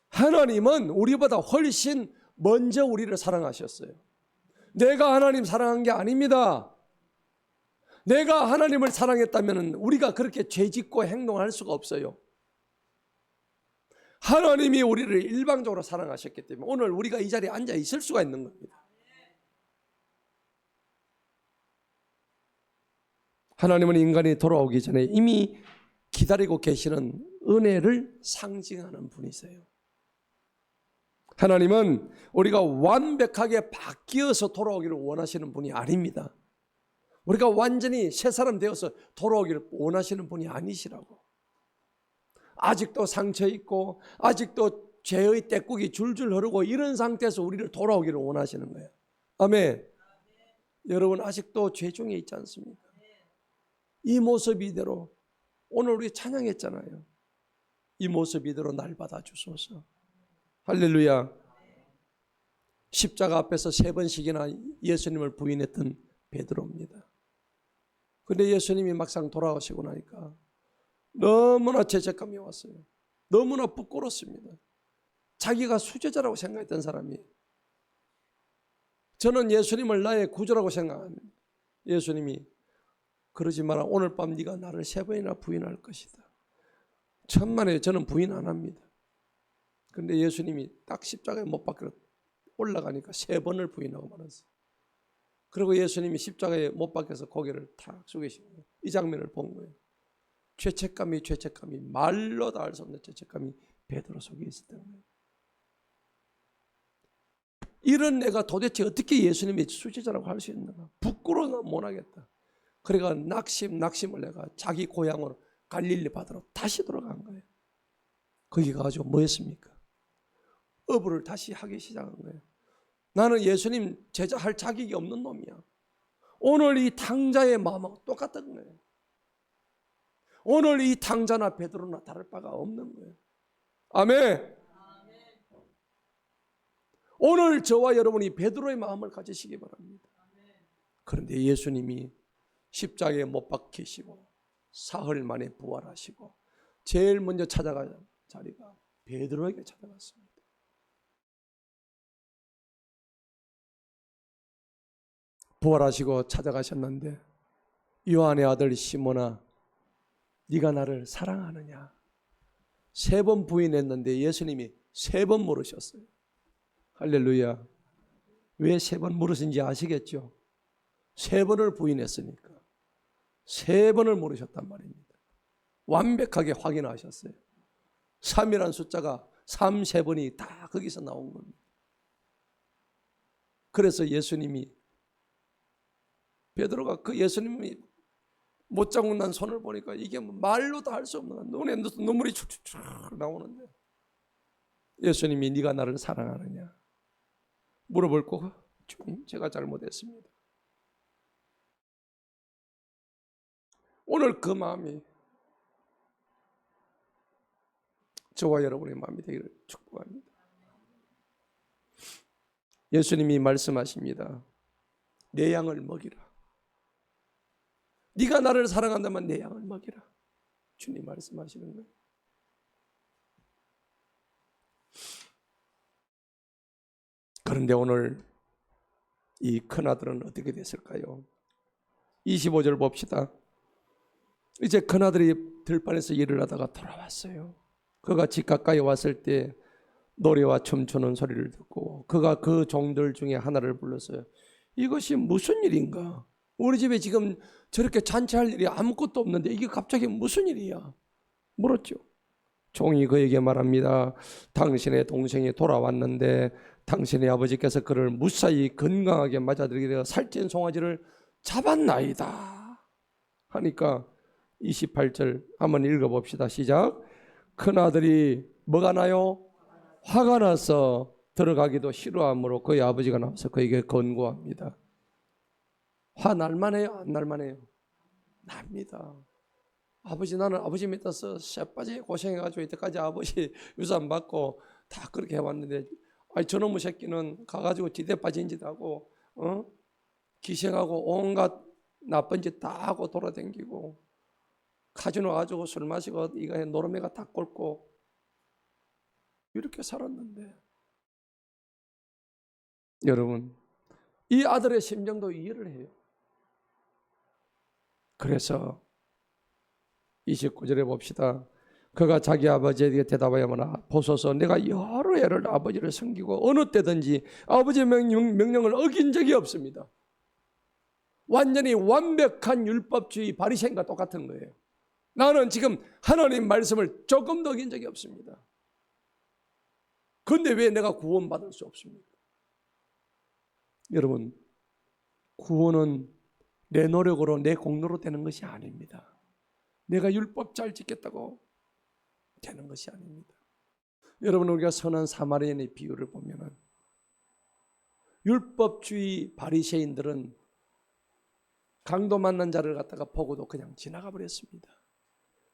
S1: 하나님은 우리보다 훨씬 먼저 우리를 사랑하셨어요. 내가 하나님 사랑한 게 아닙니다. 내가 하나님을 사랑했다면 우리가 그렇게 죄짓고 행동할 수가 없어요. 하나님이 우리를 일방적으로 사랑하셨기 때문에 오늘 우리가 이 자리에 앉아 있을 수가 있는 겁니다. 하나님은 인간이 돌아오기 전에 이미 기다리고 계시는 은혜를 상징하는 분이세요. 하나님은 우리가 완벽하게 바뀌어서 돌아오기를 원하시는 분이 아닙니다. 우리가 완전히 새 사람 되어서 돌아오기를 원하시는 분이 아니시라고. 아직도 상처 있고 아직도 죄의 떼국이 줄줄 흐르고 이런 상태에서 우리를 돌아오기를 원하시는 거예요. 아멘. 여러분 아직도 죄 중에 있지 않습니까? 이 모습 이대로 오늘 우리 찬양했잖아요. 이 모습 이대로 날 받아주소서. 할렐루야. 십자가 앞에서 3번씩이나 예수님을 부인했던 베드로입니다. 그런데 예수님이 막상 돌아오시고 나니까 너무나 죄책감이 왔어요. 너무나 부끄럽습니다. 자기가 수제자라고 생각했던 사람이 저는 예수님을 나의 구주라고 생각합니다. 예수님이 그러지 마라. 오늘 밤 네가 나를 3번이나 부인할 것이다. 천만에 저는 부인 안 합니다. 그런데 예수님이 딱 십자가에 못 박혀 올라가니까 3번을 부인하고 말았어요. 그리고 예수님이 십자가에 못 박혀서 고개를 탁 숙이시고 이 장면을 본 거예요. 죄책감이 말로 다 알 수 없는 죄책감이 베드로 속에 있었던 거예요. 이런 내가 도대체 어떻게 예수님의 수제자라고 할 수 있는가? 부끄러워 못하겠다. 그러니까 낙심을 내가 자기 고향으로 갈릴리 바다로 다시 돌아간 거예요. 거기 가가지고 뭐 했습니까? 어부를 다시 하기 시작한 거예요. 나는 예수님 제자할 자격이 없는 놈이야. 오늘 이 탕자의 마음하고 똑같은 거예요. 오늘 이 탕자나 베드로나 다를 바가 없는 거예요. 아멘. 오늘 저와 여러분이 베드로의 마음을 가지시기 바랍니다. 그런데 예수님이 십자가에 못 박히시고 사흘 만에 부활하시고 제일 먼저 찾아간 자리가 베드로에게 찾아갔습니다. 부활하시고 찾아가셨는데 요한의 아들 시몬아 네가 나를 사랑하느냐? 3번 부인했는데 예수님이 3번 물으셨어요. 할렐루야. 왜 3번 물으신지 아시겠죠? 3번을 부인했으니까 3번을 물으셨단 말입니다. 완벽하게 확인하셨어요. 3이라는 숫자가 3, 3번이 다 거기서 나온 겁니다. 그래서 예수님이 베드로가 그 예수님이 못 잡고 난 손을 보니까 이게 말로 다 할 수 없는 눈에 눈물이 축축축 나오는데 예수님이 네가 나를 사랑하느냐 물어볼 거 주님 제가 잘못했습니다. 오늘 그 마음이 저와 여러분의 마음이 되기를 축복합니다. 예수님이 말씀하십니다. 내 양을 먹이라. 네가 나를 사랑한다면 내 양을 먹이라. 주님 말씀하시는 거예요. 그런데 오늘 이 큰아들은 어떻게 됐을까요? 25절 봅시다. 이제 큰아들이 들판에서 일을 하다가 돌아왔어요. 그가 집 가까이 왔을 때 노래와 춤추는 소리를 듣고 그가 그 종들 중에 하나를 불렀어요. 이것이 무슨 일인가? 우리 집에 지금 저렇게 잔치할 일이 아무것도 없는데 이게 갑자기 무슨 일이야? 물었죠. 종이 그에게 말합니다. 당신의 동생이 돌아왔는데 당신의 아버지께서 그를 무사히 건강하게 맞아들이게 되어 살찐 송아지를 잡았나이다 하니까 28절 한번 읽어봅시다. 시작. 큰아들이 뭐가 나요? 화가 나서 들어가기도 싫어하므로 그의 아버지가 나와서 그에게 권고합니다. 화 날만해요? 안 날만해요? 납니다. 아버지, 나는 아버지 믿어서 쇠빠지 고생해가지고 이때까지 아버지 유산 받고 다 그렇게 해왔는데 저놈의 새끼는 가가지고 지대 빠진 짓 하고 기생하고 온갖 나쁜 짓 다 하고 돌아다니고 카지노 가지고 술 마시고 이거 노름이가 다 꼴고 이렇게 살았는데, 여러분 이 아들의 심정도 이해를 해요. 그래서 29절에 봅시다. 그가 자기 아버지에게 대답하여마나 보소서 내가 여러 해를 아버지를 섬기고 어느 때든지 아버지의 명령을 어긴 적이 없습니다. 완전히 완벽한 율법주의 바리새인과 똑같은 거예요. 나는 지금 하나님 말씀을 조금도 어긴 적이 없습니다. 그런데 왜 내가 구원받을 수 없습니까? 여러분, 구원은 내 노력으로 내 공로로 되는 것이 아닙니다. 내가 율법 잘 지켰다고 되는 것이 아닙니다. 여러분, 우리가 선한 사마리아인의 비유를 보면은 율법주의 바리새인들은 강도 맞는 자를 갖다가 보고도 그냥 지나가 버렸습니다.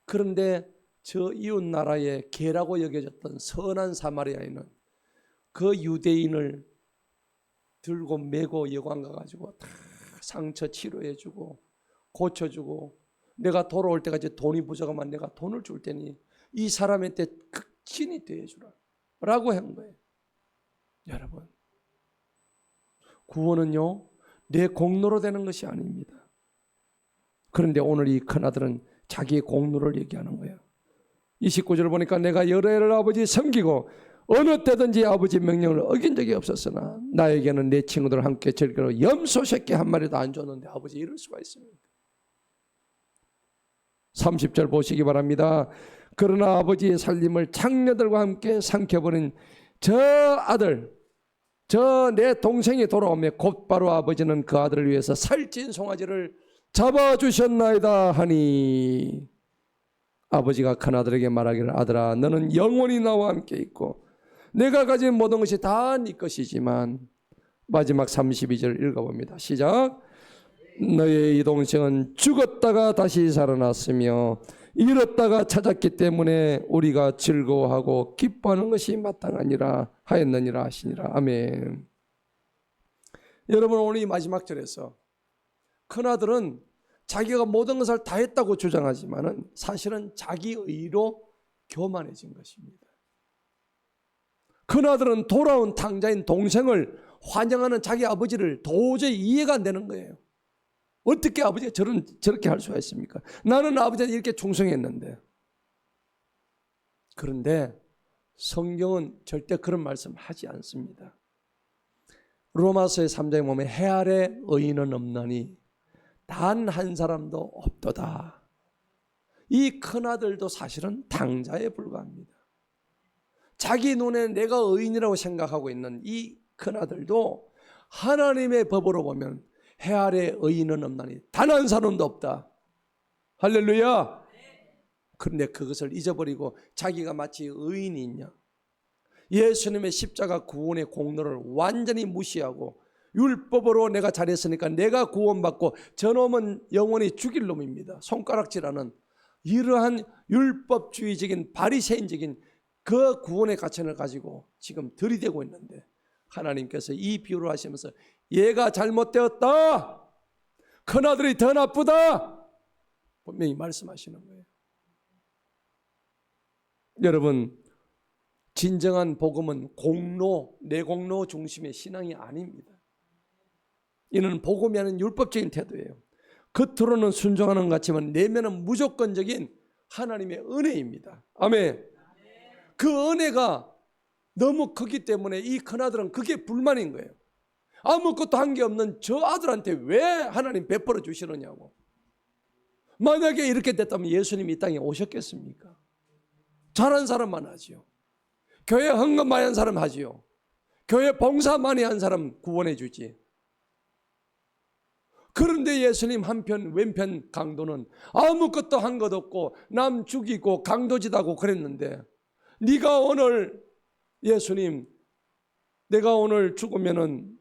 S1: 그런데 저 이웃 나라의 개라고 여겨졌던 선한 사마리아인은 그 유대인을 들고 메고 여관 가가지고 다 상처 치료해주고 고쳐주고, 내가 돌아올 때까지 돈이 부족하면 내가 돈을 줄 테니 이 사람한테 극진히 대해주라 라고 한 거예요. 여러분, 구원은요 내 공로로 되는 것이 아닙니다. 그런데 오늘 이 큰아들은 자기의 공로를 얘기하는 거예요. 29절을 보니까 내가 여러 해를 아버지 섬기고 어느 때든지 아버지 명령을 어긴 적이 없었으나 나에게는 내 친구들 함께 즐기러 염소 새끼 한 마리도 안 줬는데 아버지 이럴 수가 있습니까? 30절 보시기 바랍니다. 그러나 아버지의 살림을 장녀들과 함께 삼켜버린 저 아들, 저 내 동생이 돌아오며 곧바로 아버지는 그 아들을 위해서 살찐 송아지를 잡아주셨나이다 하니 아버지가 큰아들에게 말하기를 아들아 너는 영원히 나와 함께 있고 내가 가진 모든 것이 다 네 것이지만, 마지막 32절 읽어봅니다. 시작. 너의 이 동생은 죽었다가 다시 살아났으며 잃었다가 찾았기 때문에 우리가 즐거워하고 기뻐하는 것이 마땅하니라 하였느니라 하시니라. 아멘. 여러분, 오늘 이 마지막 절에서 큰아들은 자기가 모든 것을 다 했다고 주장하지만 사실은 자기 의로 교만해진 것입니다. 큰아들은 돌아온 탕자인 동생을 환영하는 자기 아버지를 도저히 이해가 안 되는 거예요. 어떻게 아버지가 저렇게 할 수가 있습니까? 나는 아버지한테 이렇게 충성했는데. 그런데 성경은 절대 그런 말씀 하지 않습니다. 로마서의 3장에 보면 해 아래 의인은 없나니 단 한 사람도 없도다. 이 큰아들도 사실은 탕자에 불과합니다. 자기 눈에 내가 의인이라고 생각하고 있는 이 큰아들도 하나님의 법으로 보면 해 아래 의인은 없나니 단 한 사람도 없다. 할렐루야. 그런데 그것을 잊어버리고 자기가 마치 의인이 있냐, 예수님의 십자가 구원의 공로를 완전히 무시하고 율법으로 내가 잘했으니까 내가 구원받고 저놈은 영원히 죽일 놈입니다, 손가락질하는 이러한 율법주의적인 바리새인적인 그 구원의 가치를 가지고 지금 들이대고 있는데, 하나님께서 이 비유를 하시면서 얘가 잘못되었다, 큰아들이 더 나쁘다 분명히 말씀하시는 거예요. 여러분, 진정한 복음은 공로, 내공로 중심의 신앙이 아닙니다. 이는 복음이 아닌 율법적인 태도예요. 겉으로는 순종하는 것 같지만 내면은 무조건적인 하나님의 은혜입니다. 아멘. 그 은혜가 너무 크기 때문에 이 큰아들은 그게 불만인 거예요. 아무것도 한 게 없는 저 아들한테 왜 하나님 베풀어 주시느냐고. 만약에 이렇게 됐다면 예수님이 이 땅에 오셨겠습니까? 잘한 사람만 하지요. 교회 헌금 많이 한 사람 하지요. 교회 봉사 많이 한 사람 구원해 주지. 그런데 예수님 한편 왼편 강도는 아무것도 한 것 없고 남 죽이고 강도짓하고 그랬는데, 네가 오늘 예수님, 내가 오늘 죽으면은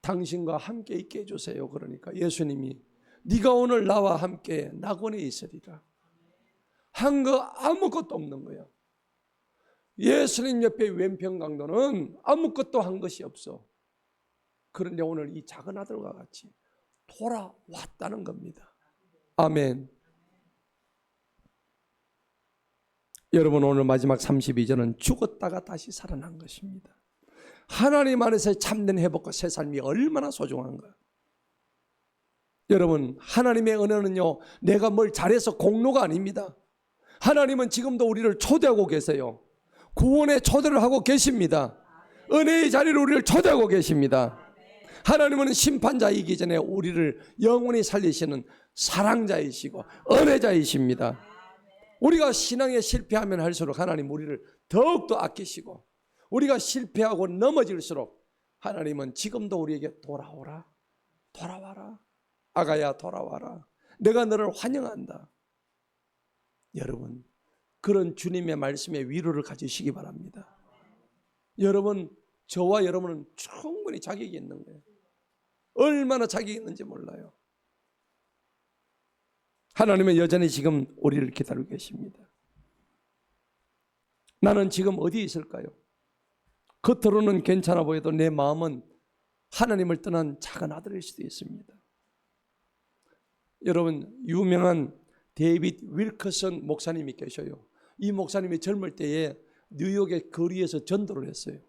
S1: 당신과 함께 있게 해주세요. 그러니까 예수님이 네가 오늘 나와 함께 낙원에 있으리라. 한 거 아무것도 없는 거예요. 예수님 옆에 왼편 강도는 아무것도 한 것이 없어. 그런데 오늘 이 작은 아들과 같이 돌아왔다는 겁니다. 아멘. 여러분, 오늘 마지막 32절은 죽었다가 다시 살아난 것입니다. 하나님 안에서 참된 회복과 새 삶이 얼마나 소중한가. 여러분, 하나님의 은혜는요, 내가 뭘 잘해서 공로가 아닙니다. 하나님은 지금도 우리를 초대하고 계세요. 구원의 초대를 하고 계십니다. 은혜의 자리로 우리를 초대하고 계십니다. 하나님은 심판자이기 전에 우리를 영원히 살리시는 사랑자이시고 은혜자이십니다. 우리가 신앙에 실패하면 할수록 하나님 우리를 더욱더 아끼시고, 우리가 실패하고 넘어질수록 하나님은 지금도 우리에게 돌아오라, 돌아와라, 아가야 돌아와라, 내가 너를 환영한다. 여러분, 그런 주님의 말씀에 위로를 가지시기 바랍니다. 여러분, 저와 여러분은 충분히 자격이 있는 거예요. 얼마나 자격이 있는지 몰라요. 하나님은 여전히 지금 우리를 기다리고 계십니다. 나는 지금 어디에 있을까요? 겉으로는 괜찮아 보여도 내 마음은 하나님을 떠난 작은 아들일 수도 있습니다. 여러분, 유명한 데이빗 윌커슨 목사님이 계셔요. 이 목사님이 젊을 때에 뉴욕의 거리에서 전도를 했어요.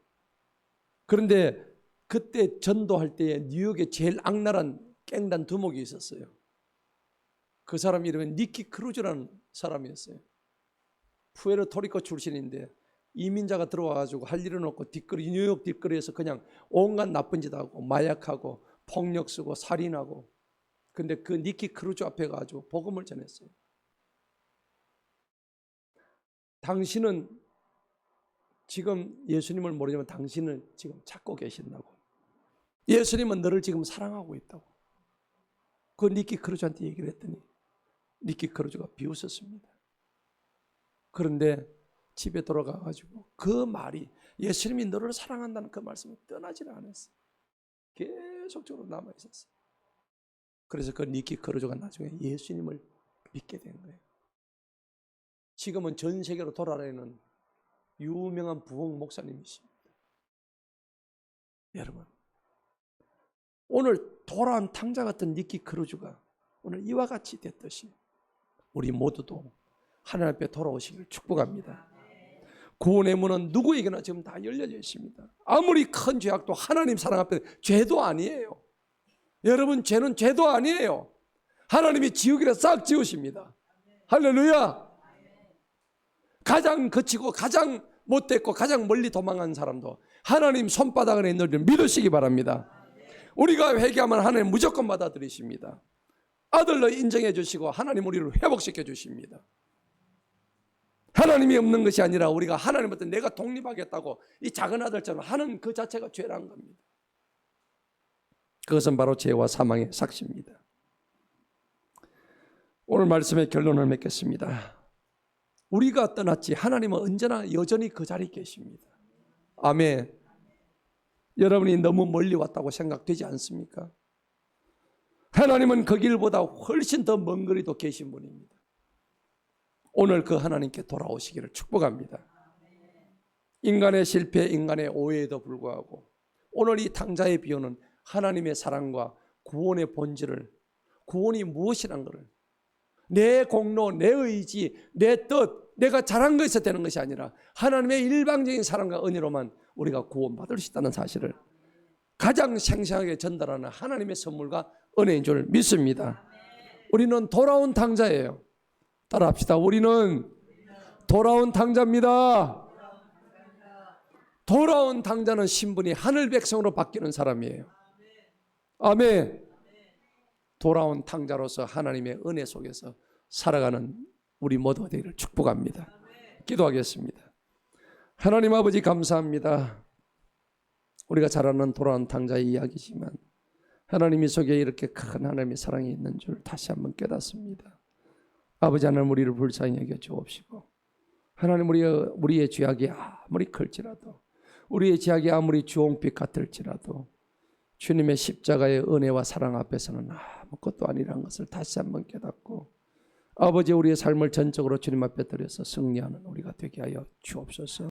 S1: 그런데 그때 전도할 때에 뉴욕에 제일 악랄한 갱단 두목이 있었어요. 그 사람 이름은 니키 크루즈라는 사람이었어요. 푸에르토리코 출신인데 이민자가 들어와가지고 할 일은 없고 뉴욕 뒷거리에서 그냥 온갖 나쁜 짓 하고 마약하고 폭력 쓰고 살인하고. 근데 그 니키 크루즈 앞에 가지고 복음을 전했어요. 당신은 지금 예수님을 모르지만 당신을 지금 찾고 계신다고. 예수님은 너를 지금 사랑하고 있다고. 그 니키 크루즈한테 얘기를 했더니 니키 크루즈가 비웃었습니다. 그런데 집에 돌아가가지고 그 말이, 예수님이 너를 사랑한다는 그 말씀을 떠나지를 않았어요. 계속적으로 남아있었어요. 그래서 그 니키 크루즈가 나중에 예수님을 믿게 된 거예요. 지금은 전 세계로 돌아다니는 유명한 부흥 목사님이십니다. 여러분, 오늘 돌아온 탕자 같은 니키 크루즈가 오늘 이와 같이 됐듯이 우리 모두도 하나님 앞에 돌아오시기를 축복합니다. 구원의 문은 누구에게나 지금 다 열려져 있습니다. 아무리 큰 죄악도 하나님 사랑 앞에 죄도 아니에요. 여러분, 죄는 죄도 아니에요. 하나님이 지우기를 싹 지우십니다. 할렐루야. 가장 거치고 가장 못됐고 가장 멀리 도망간 사람도 하나님 손바닥 안에 있는 줄 믿으시기 바랍니다. 우리가 회개하면 하나님 무조건 받아들이십니다. 아들로 인정해 주시고 하나님 우리를 회복시켜 주십니다. 하나님이 없는 것이 아니라 우리가 하나님부터 내가 독립하겠다고 이 작은 아들처럼 하는 그 자체가 죄라는 겁니다. 그것은 바로 죄와 사망의 삭시입니다. 오늘 말씀의 결론을 맺겠습니다. 우리가 떠났지 하나님은 언제나 여전히 그 자리에 계십니다. 아멘. 여러분이 너무 멀리 왔다고 생각되지 않습니까? 하나님은 그 길보다 훨씬 더 먼 거리도 계신 분입니다. 오늘 그 하나님께 돌아오시기를 축복합니다. 인간의 실패, 인간의 오해에도 불구하고 오늘 이 탕자의 비유는 하나님의 사랑과 구원의 본질을, 구원이 무엇이란 것을, 내 공로, 내 의지, 내 뜻, 내가 잘한 것에서 되는 것이 아니라 하나님의 일방적인 사랑과 은혜로만 우리가 구원받을 수 있다는 사실을 가장 생생하게 전달하는 하나님의 선물과 은혜인 줄 믿습니다. 우리는 돌아온 탕자예요. 따라합시다. 우리는 돌아온 탕자입니다. 돌아온 탕자는 신분이 하늘 백성으로 바뀌는 사람이에요. 아멘. 돌아온 탕자로서 하나님의 은혜 속에서 살아가는 우리 모두가 되기를 축복합니다. 기도하겠습니다. 하나님 아버지 감사합니다. 우리가 잘 아는 돌아온 탕자의 이야기지만 하나님 이 속에 이렇게 큰 하나님의 사랑이 있는 줄 다시 한번 깨닫습니다. 아버지 하나님 우리를 불쌍히 여겨 주옵시고 하나님 우리의 죄악이 아무리 클지라도 우리의 죄악이 아무리 주홍빛 같을지라도 주님의 십자가의 은혜와 사랑 앞에서는 아무것도 아니라는 것을 다시 한번 깨닫고 아버지 우리의 삶을 전적으로 주님 앞에 드려서 승리하는 우리가 되게 하여 주옵소서.